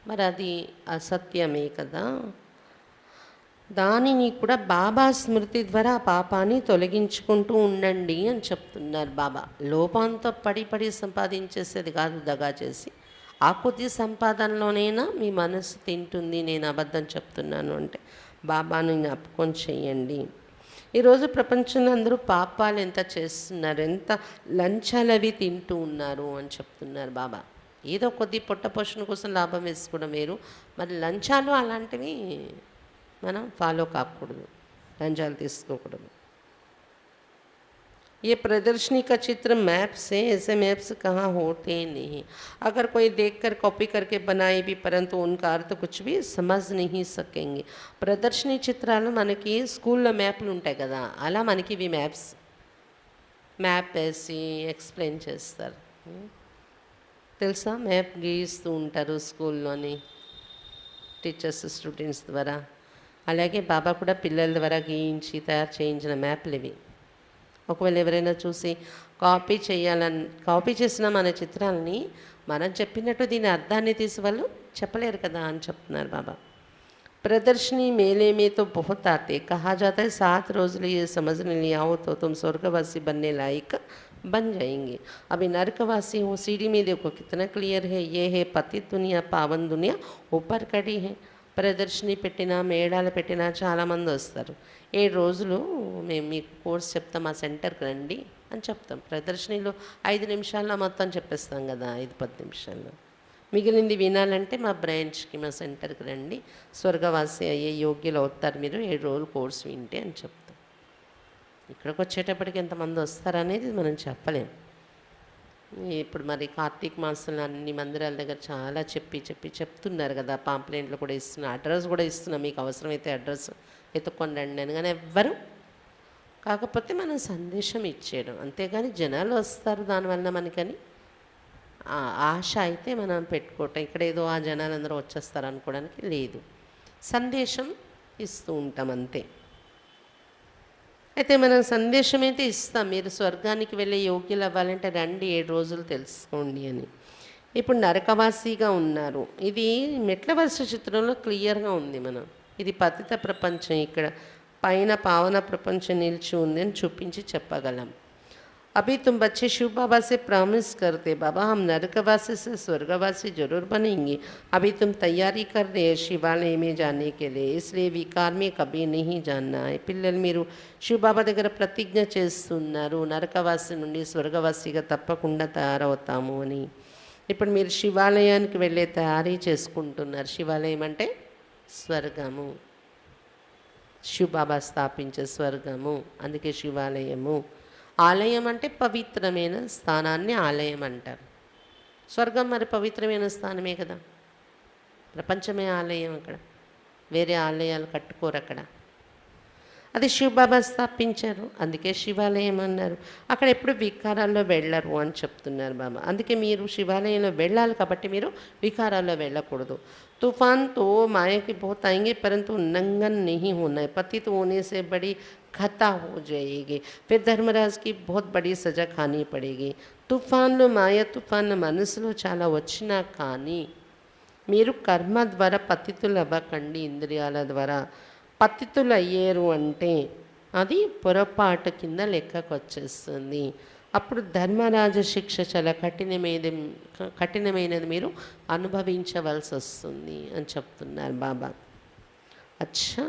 మరి అది అసత్యమే కదా. దానిని కూడా బాబా స్మృతి ద్వారా పాపాన్ని తొలగించుకుంటూ ఉండండి అని చెప్తున్నారు బాబా. లోపంతో పడి సంపాదించేసేది కాదు దగా చేసి. ఆ కొద్ది సంపాదనలోనైనా మీ మనసు తింటుంది నేను అబద్ధం చెప్తున్నాను అంటే. బాబాను జ్ఞాపకం చేయండి. ఈరోజు ప్రపంచంలో అందరూ పాపాలు ఎంత చేస్తున్నారు, ఎంత లంచాలు అవి తింటూ ఉన్నారు అని చెప్తున్నారు బాబా. ఏదో కొద్ది పొట్ట పోషణ కోసం లాభం వేసుకోవడం వేరు, మరి లంచాలు అలాంటివి మనం ఫాలో కాకూడదు, లంచాలు తీసుకోకూడదు. ये प्रदर्शनी का चित्र मैप्स है, ऐसे मैप्स कहाँ होते नहीं. अगर कोई देखकर कॉपी करके बनाए भी परंतु उनका अर्थ कुछ भी समझ नहीं सकेंगे. ప్రదర్శనీ చిత్రాలు మనకి స్కూల్లో మ్యాప్లు ఉంటాయి కదా, అలా మనకి ఇవి మ్యాప్ వేసి ఎక్స్ప్లెయిన్ చేస్తారు. తెలుసా, మ్యాప్ గీస్తూ ఉంటారు స్కూల్లోని టీచర్స్ స్టూడెంట్స్ ద్వారా. అలాగే బాబా కూడా పిల్లల ద్వారా గీయించి తయారు చేయించిన మ్యాప్లు ఇవి. ఒకవేళ ఎవరైనా చూసి కాపీ చేసిన మన చిత్రాలని మనం చెప్పినట్టు దీని అర్థాన్ని తీసి వాళ్ళు చెప్పలేరు కదా అని చెప్తున్నారు బాబా. प्रदर्शनी मेले में तो बहुत आते, कहा जाता है 7 रोज लिए समझने लिया हो तो तुम स्वर्गवासी बनने लायक बन जाएंगे. अभी नरकवासी हो, सीढ़ी में देखो कितना क्लियर है, ये है पतित दुनिया, पावन दुनिया ऊपर कड़ी है. ప్రదర్శని పెట్టినా మేళాలు పెట్టినా చాలామంది వస్తారు. 7 రోజులు మేము మీకు కోర్స్ చెప్తాం, మా సెంటర్కి రండి అని చెప్తాం. ప్రదర్శనలో 5 నిమిషాల్లో మొత్తం చెప్పేస్తాం కదా, 5-10 నిమిషాల్లో. మిగిలింది వినాలంటే మా బ్రాంచ్కి, మా సెంటర్కి రండి, స్వర్గవాసి అయ్యే యోగ్యులు అవుతారు మీరు 7 రోజులు కోర్స్ వింటే అని చెప్తాం. ఇక్కడికి వచ్చేటప్పటికి ఎంతమంది వస్తారనేది మనం చెప్పలేం. ఇప్పుడు మరి కార్తీక మాసంలో అన్ని మందిరాల దగ్గర చాలా చెప్తున్నారు కదా, పాంప్లెంట్లు కూడా ఇస్తున్నా, అడ్రస్ కూడా ఇస్తున్నా, మీకు అవసరమైతే అడ్రస్ ఎత్తుకొని రండి అని. కానీ ఎవ్వరు, కాకపోతే మనం సందేశం ఇచ్చేయడం అంతేగాని జనాలు వస్తారు దానివల్ల మనకని ఆశ అయితే మనం పెట్టుకోవటం, ఇక్కడ ఏదో ఆ జనాలందరూ వచ్చేస్తారు అనుకోవడానికి లేదు. సందేశం ఇస్తూ ఉంటాం అంతే. అయితే మనం సందేశం అయితే ఇస్తాం, మీరు స్వర్గానికి వెళ్ళే యోగ్యులు అవ్వాలంటే రండి 7 రోజులు తెలుసుకోండి అని. ఇప్పుడు నరకవాసిగా ఉన్నారు, ఇది మెట్ల వరుస చిత్రంలో క్లియర్గా ఉంది. మనం ఇది పతిత ప్రపంచం, ఇక్కడ పైన పావన ప్రపంచం నిలిచి ఉంది అని చూపించి చెప్పగలం. अभी तुम बच्चे शिव बाबा से प्रॉमिस करते, बाबा हम नरकवासी से स्वर्गवासी जरूर बनेंगे. अभी तुम तैयारी कर रहे हैं शिवालय में जाने के लिए, इसलिए विकार में कभी नहीं जानना है. పిల్లలు మీరు శివ బాబా దగ్గర ప్రతిజ్ఞ చేస్తున్నారు, నరకవాసి నుండి స్వర్గవాసిగా తప్పకుండా తయారవుతాము అని. ఇప్పుడు మీరు శివాలయానికి వెళ్ళే తయారీ చేసుకుంటున్నారు. శివాలయం అంటే స్వర్గము, శివ బాబా స్థాపించే స్వర్గము, అందుకే శివాలయము. ఆలయం అంటే పవిత్రమైన స్థానాన్ని ఆలయం అంటారు. స్వర్గం మరి పవిత్రమైన స్థానమే కదా, ప్రపంచమే ఆలయం. అక్కడ వేరే ఆలయాలు కట్టుకోరు అక్కడ. అది శివబాబా స్థాపించారు, అందుకే శివాలయం అన్నారు. అక్కడ ఎప్పుడు వికారాల్లో వెళ్ళరు అని చెప్తున్నారు బాబా. అందుకే మీరు శివాలయంలో వెళ్ళాలి కాబట్టి మీరు వికారాల్లో వెళ్ళకూడదు. तूफान तो माया के बहुत आएंगे परंतु उल्लंघन नहीं होना है. पतित होने से बड़ी खता हो जाएगी, फिर धर्मराज की बहुत बड़ी सजा खानी पड़ेगी. తుఫాన్లు మాయ తుఫాన్లు మనసులో చాలా వచ్చినా కానీ మీరు కర్మ ద్వారా పతితులు అవ్వకండి. ఇంద్రియాల ద్వారా పతితులు అయ్యారు అంటే అది పొరపాటు కింద లెక్కకు వచ్చేస్తుంది. అప్పుడు ధర్మరాజ శిక్ష చాలా కఠినమైనది మీరు అనుభవించవలసి వస్తుంది అని చెప్తున్నారు బాబా. अच्छा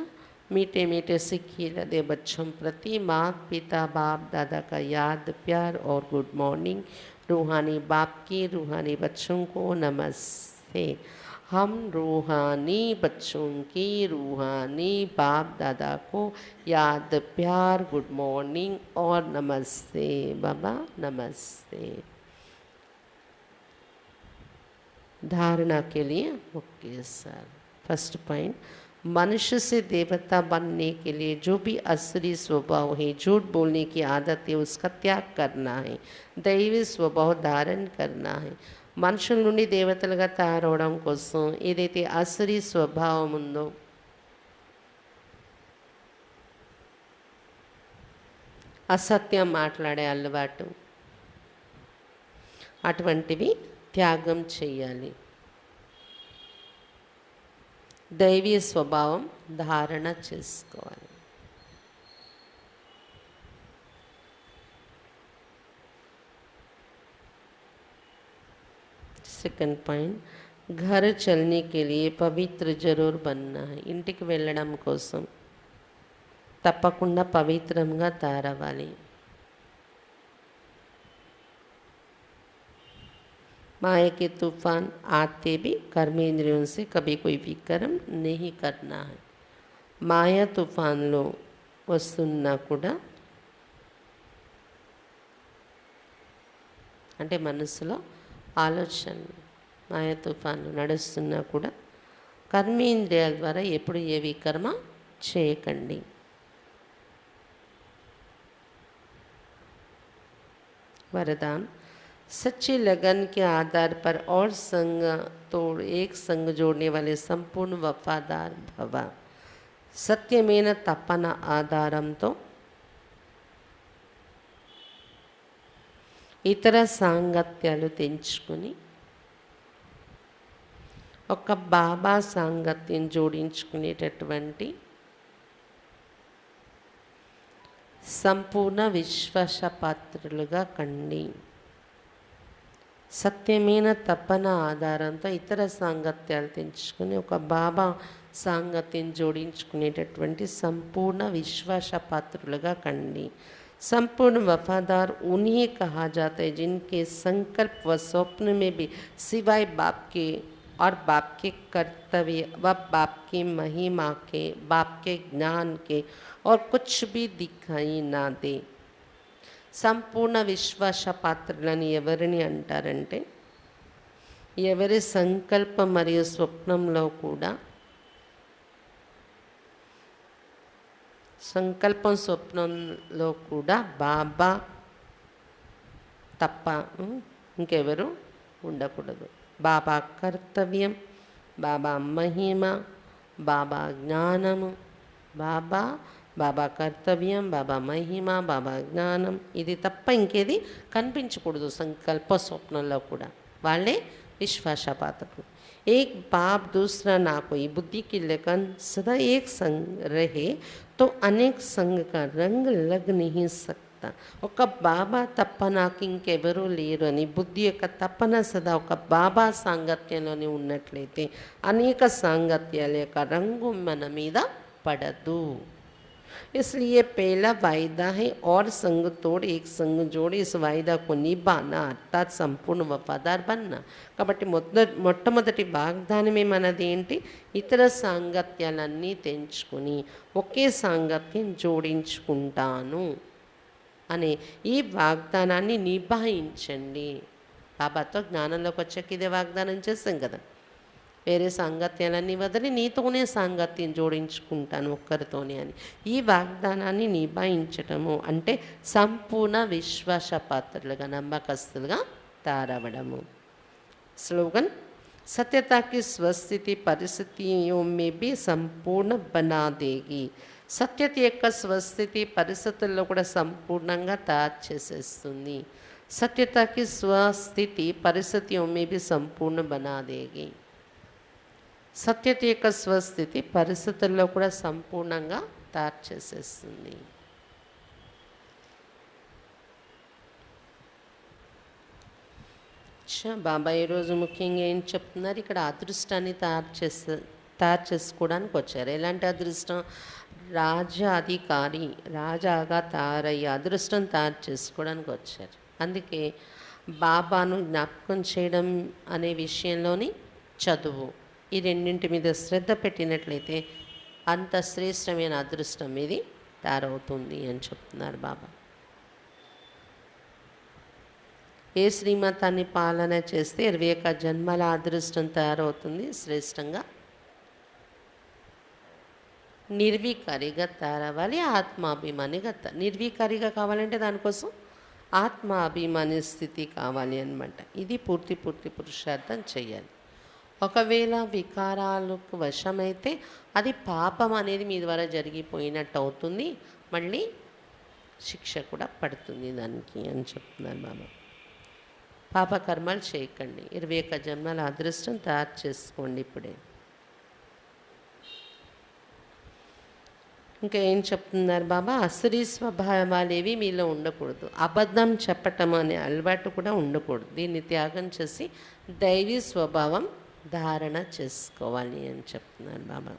मीठे मीठे सीखिए लदे बच्चों प्रति माता पिता बाप दादा का याद प्यार और गुड मॉर्निंग रूहानी बाप की रूहानी बच्चों को नमस्ते। हम रूहानी बच्चों की रूहानी बाप दादा को याद प्यार गुड मॉर्निंग और नमस्ते बाबा नमस्ते। धारणा के लिए ओके सर। फर्स्ट पॉइंट, मनुष्य से देवता बनने के लिए जो भी असली स्वभाव है, झूठ बोलने की आदत है, उसका त्याग करना है, దైవీ స్వభావ ధారణ करना है। మనుషుల నుండి దేవతలుగా తయారవడం కోసం ఏదైతే అసలు స్వభావం ఉందో అసత్యం మాట్లాడే అలవాటు అటువంటివి త్యాగం చేయాలి, దైవీ స్వభావం ధారణ చేసుకోవాలి। సెకండ్ పాయింట్, घर चलने के लिए పవిత్ర జరూర్ बनना है। ఇంటికి వెళ్ళడం కోసం తప్పకుండా పవిత్రంగా తయారవ్వాలి। माया के तूफान आते भी कर्मेंद्रियों से कभी कोई भी कर्म नहीं करना है। మాయా తుఫాన్లో వస్తున్నా కూడా అంటే మనసులో ఆలోచనలు మాయా తుఫాన్లు నడుస్తున్నా కూడా కర్మేంద్రియాల ద్వారా ఎప్పుడు ఏ వికర్మ చేయకండి। वरदान, सच्चे लगन के आधार पर और संग तोड़ एक संग जोड़ने वाले संपूर्ण वफादार भव। सत्यमेन तपन आधारंतो ఇతర సాంగత్యాలు తెంచుకొని ఒక బాబా సాంగత్యం జోడించుకునేటటువంటి సంపూర్ణ విశ్వాసపాత్రులుగా కండి। సత్యమైన తపన ఆధారంతో ఇతర సాంగత్యాలు తెంచుకొని ఒక బాబా సాంగత్యం జోడించుకునేటటువంటి సంపూర్ణ విశ్వాసపాత్రులుగా కండి। संपूर्ण वफादार उन्हीं कहा जाता है जिनके संकल्प व स्वप्न में भी सिवाय बाप के और बाप के कर्तव्य व बाप की महिमा के, बाप के ज्ञान के और कुछ भी दिखाई ना दे। సంపూర్ణ విశ్వాస పాత్రలని ఎవరిని అంటారంటే ఎవరి సంకల్పం మరియు స్వప్నంలో కూడా సంకల్పం స్వప్నంలో కూడా బాబా తప్ప ఇంకెవరు ఉండకూడదు। బాబా కర్తవ్యం, బాబా మహిమ, బాబా జ్ఞానము, బాబా కర్తవ్యం, బాబా మహిమ, బాబా జ్ఞానం, ఇది తప్ప ఇంకేది కనిపించకూడదు సంకల్ప స్వప్నంలో కూడా। వాళ్ళే विश्वासपात्र। एक बाप दूसरा ना कोई, बुद्धि की लगन सदा एक संग रहे तो अनेक संग का रंग लग नहीं सकता। ఒక బాబా తప్ప నాకు ఇంకెవరూ లేరు అని బుద్ధి యొక్క తపన సదా ఒక బాబా సాంగత్యంలోనే ఉన్నట్లయితే అనేక సాంగత్యాల యొక్క రంగు మన మీద పడదు। इसलिए पहला वायदा है और संग तोड़ एक संग जोड़े, इस वायदा को निभाना अर्थात संपूर्ण वफादार बनना। కాబట్టి మొట్టమొదటి వాగ్దానమే మనది ఏంటి? ఇతర సాంగత్యాలన్నీ తెంచుకొని ఒకే సాంగత్యం జోడించుకుంటాను అనే ఈ వాగ్దానాన్ని నిభాయించండి। బాబాతో జ్ఞానంలోకి వచ్చాక ఇదే వాగ్దానం చేస్తాం కదా, వేరే సాంగత్యాలన్నీ వదిలి నీతోనే సాంగత్యం జోడించుకుంటాను ఒక్కరితోనే అని। ఈ వాగ్దానాన్ని నిభాయించటము అంటే సంపూర్ణ విశ్వాసపాత్రులుగా నమ్మకస్తులుగా తయారవడము। స్లోగన్, सत्यता की स्वस्थिति परिस्थितियों में भी संपूर्ण बना देगी। సత్యత యొక్క స్వస్థితి పరిస్థితుల్లో కూడా సంపూర్ణంగా తయారు చేసేస్తుంది। సత్యత की స్వస్థితి परिस्थितियों में भी संपूर्ण बना देगी। సత్యత యొక్క స్వస్థితి పరిస్థితుల్లో కూడా సంపూర్ణంగా తయారు చేసేస్తుంది। బాబా ఈరోజు ముఖ్యంగా ఏం చెప్తున్నారు? ఇక్కడ అదృష్టాన్ని తయారు చేసుకోవడానికి వచ్చారు। ఎలాంటి అదృష్టం? రాజాగా తయారయ్యే అదృష్టం తయారు చేసుకోవడానికి వచ్చారు। అందుకే బాబాను జ్ఞాపకం చేయడం అనే విషయంలోని చదువు, ఈ రెండింటి మీద శ్రద్ధ పెట్టినట్లయితే అంత శ్రేష్టమైన అదృష్టం ఇది తయారవుతుంది అని చెప్తున్నారు బాబా. ఏ శ్రీమతాన్ని పాలన చేస్తే 21 జన్మల అదృష్టం తయారవుతుంది శ్రేష్టంగా. నిర్వికారిగా తయారవ్వాలి, ఆత్మాభిమానిగా. నిర్వికారిగా కావాలంటే దానికోసం ఆత్మాభిమాని స్థితి కావాలి అన్నమాట. ఇది పూర్తి పురుషార్థం చేయాలి. ఒకవేళ వికారాలకు వశమైతే అది పాపం అనేది మీ ద్వారా జరిగిపోయినట్టు అవుతుంది, మళ్ళీ శిక్ష కూడా పడుతుంది దానికి అని చెప్తున్నారు బాబా. పాపకర్మలు చేయకండి, 21 జన్మల అదృష్టం తయారు చేసుకోండి ఇప్పుడే. ఇంకా ఏం చెప్తున్నారు బాబా? అసురీ స్వభావాలేవి మీలో ఉండకూడదు, అబద్ధం చెప్పటం అనే అలవాటు కూడా ఉండకూడదు. దీన్ని త్యాగం చేసి దైవీ స్వభావం ధారణ చేసుకోవాలి అని చెప్తున్నారు బాబా.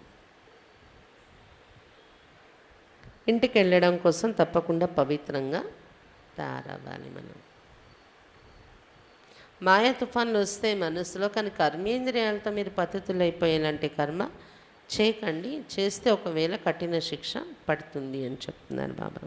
ఇంటికి వెళ్ళడం కోసం తప్పకుండా పవిత్రంగా తయారవ్వాలి మనం. మాయా తుఫాన్లు వస్తే మనసులో, కానీ కర్మేంద్రియాలతో మీరు పతితులైపోయేలాంటి కర్మ చేయకండి. చేస్తే ఒకవేళ కఠిన శిక్ష పడుతుంది అని చెప్తున్నారు బాబా.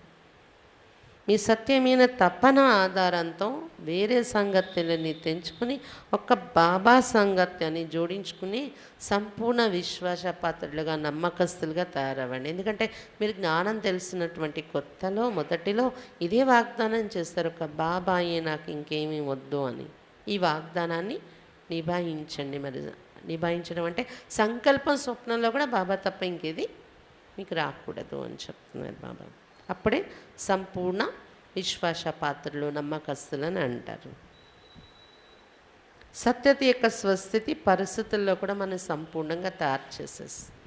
మీ సత్యమైన తపన ఆధారంతో వేరే సంగత్యాలని తెంచుకుని ఒక్క బాబా సంగత్యాన్ని జోడించుకుని సంపూర్ణ విశ్వాసపాత్రులుగా, నమ్మకస్తులుగా తయారవ్వండి. ఎందుకంటే మీరు జ్ఞానం తెలిసినటువంటి కొత్తలో మొదటిలో ఇదే వాగ్దానం చేస్తారు, ఒక బాబాయే నాకు ఇంకేమీ వద్దు అని. ఈ వాగ్దానాన్ని నిభాయించండి. మరి నిభాయించడం అంటే సంకల్పం, స్వప్నంలో కూడా బాబా తప్ప ఇంకేది మీకు రాకూడదు అని చెప్తున్నారు బాబా. అప్పుడే సంపూర్ణ విశ్వాసపాత్రులు, నమ్మకస్తులని అంటారు. సత్యత యొక్క స్వస్థితి పరిస్థితుల్లో కూడా మనం సంపూర్ణంగా తయారు చేసేస్తుంది.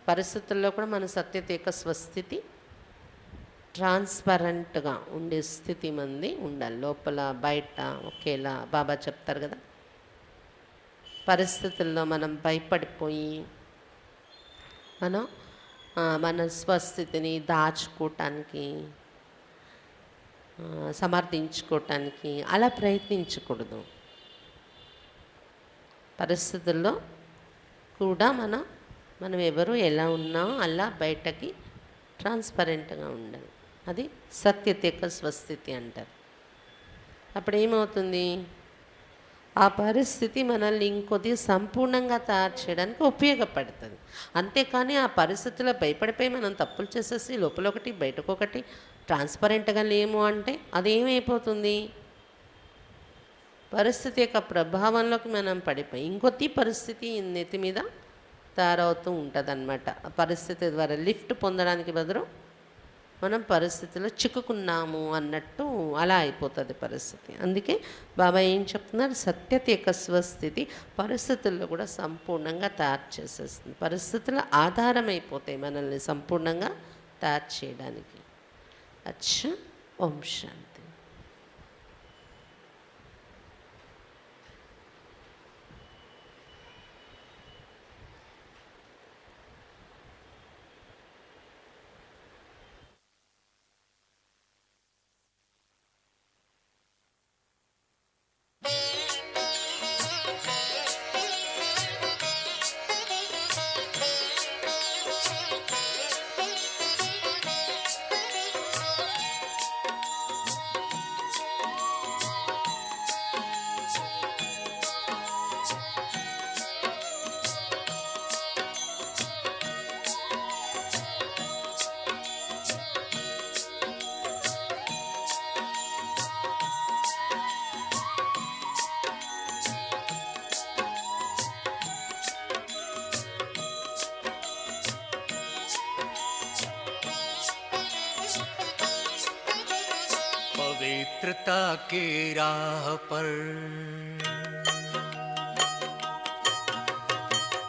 పరిస్థితుల్లో కూడా మన సత్యత యొక్క స్వస్థితి ట్రాన్స్పరెంట్గా ఉండే స్థితి మంది ఉండాలి. లోపల బయట ఒకేలా బాబా చెప్తారు కదా. పరిస్థితుల్లో మనం భయపడిపోయి మనం మన స్వస్థితిని దాచుకోవటానికి, సమర్థించుకోవటానికి అలా ప్రయత్నించకూడదు. పరిస్థితుల్లో కూడా మనం ఎవరు ఎలా ఉన్నామో అలా బయటకి ట్రాన్స్పరెంట్గా ఉండాలి. అది సత్యత యొక్క స్వస్థితి అంటారు. అప్పుడు ఏమవుతుంది? ఆ పరిస్థితి మనల్ని ఇంకొద్దిగా సంపూర్ణంగా తయారు చేయడానికి ఉపయోగపడుతుంది. అంతేకాని ఆ పరిస్థితుల్లో భయపడిపోయి మనం తప్పులు చేసేసి లోపల ఒకటి బయటకు ఒకటి ట్రాన్స్పరెంట్గా లేము అంటే అదేమైపోతుంది? పరిస్థితి యొక్క ప్రభావంలోకి మనం పడిపోయి ఇంకొద్ది పరిస్థితి నెత్తి మీద తయారవుతూ ఉంటుంది అన్నమాట. ఆ పరిస్థితి ద్వారా లిఫ్ట్ పొందడానికి బదులు మనం పరిస్థితిలో చిక్కుకున్నాము అన్నట్టు అలా అయిపోతుంది పరిస్థితి. అందుకే బాబా ఏం చెప్తున్నారు? సత్యత యొక్క స్వస్థితి పరిస్థితుల్లో కూడా సంపూర్ణంగా తయారు చేసేస్తుంది. పరిస్థితుల ఆధారమైపోతాయి మనల్ని సంపూర్ణంగా తయారు చేయడానికి. అచ్చా, ఓం శాంతి. पवित्रता की राह पर,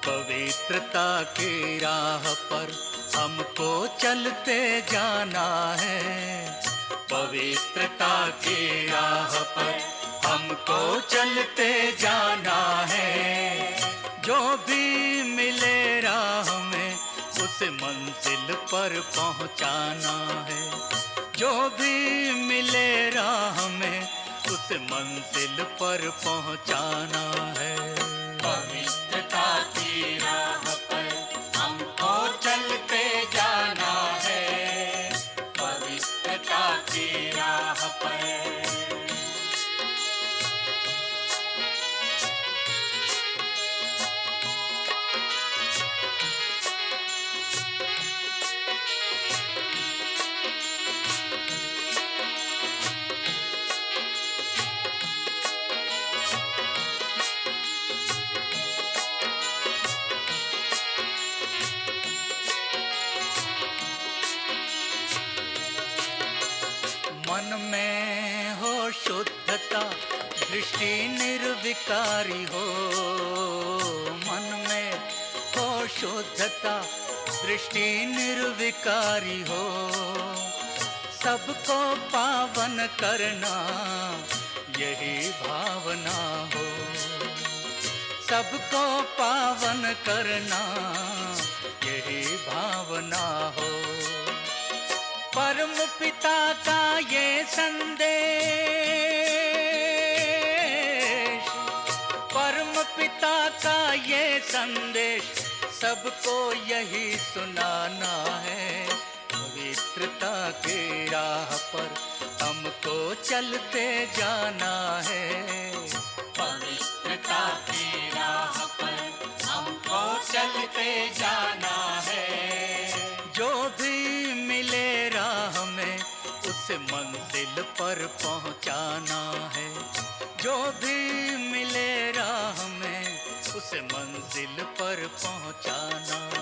पवित्रता की राह पर हमको चलते जाना है। पवित्रता की राह पर हमको चलते जाना है। जो भी मिले राह में उसे मंजिल पर पहुंचाना है। जो भी मिले राह में उस मंजिल पर पहुंचाना है। पवित्रता की राह पर हमको चलते जाना है, पवित्रता की राह पर। मन में हो शुद्धता, दृष्टि निर्विकारी हो। मन में हो शुद्धता, दृष्टि निर्विकारी हो। सबको पावन करना यही भावना हो। सबको पावन करना यही भावना हो। परम पिता का ये संदेश, परम पिता का ये संदेश सबको यही सुनाना है। पवित्रता की राह पर हमको चलते जाना है। पवित्रता की राह पर हमको चलते जाना है। जो भी मिले राह में उसे मंजिल पर पहुंचाना है। जो भी मिले राह में उसे मंजिल पर पहुंचाना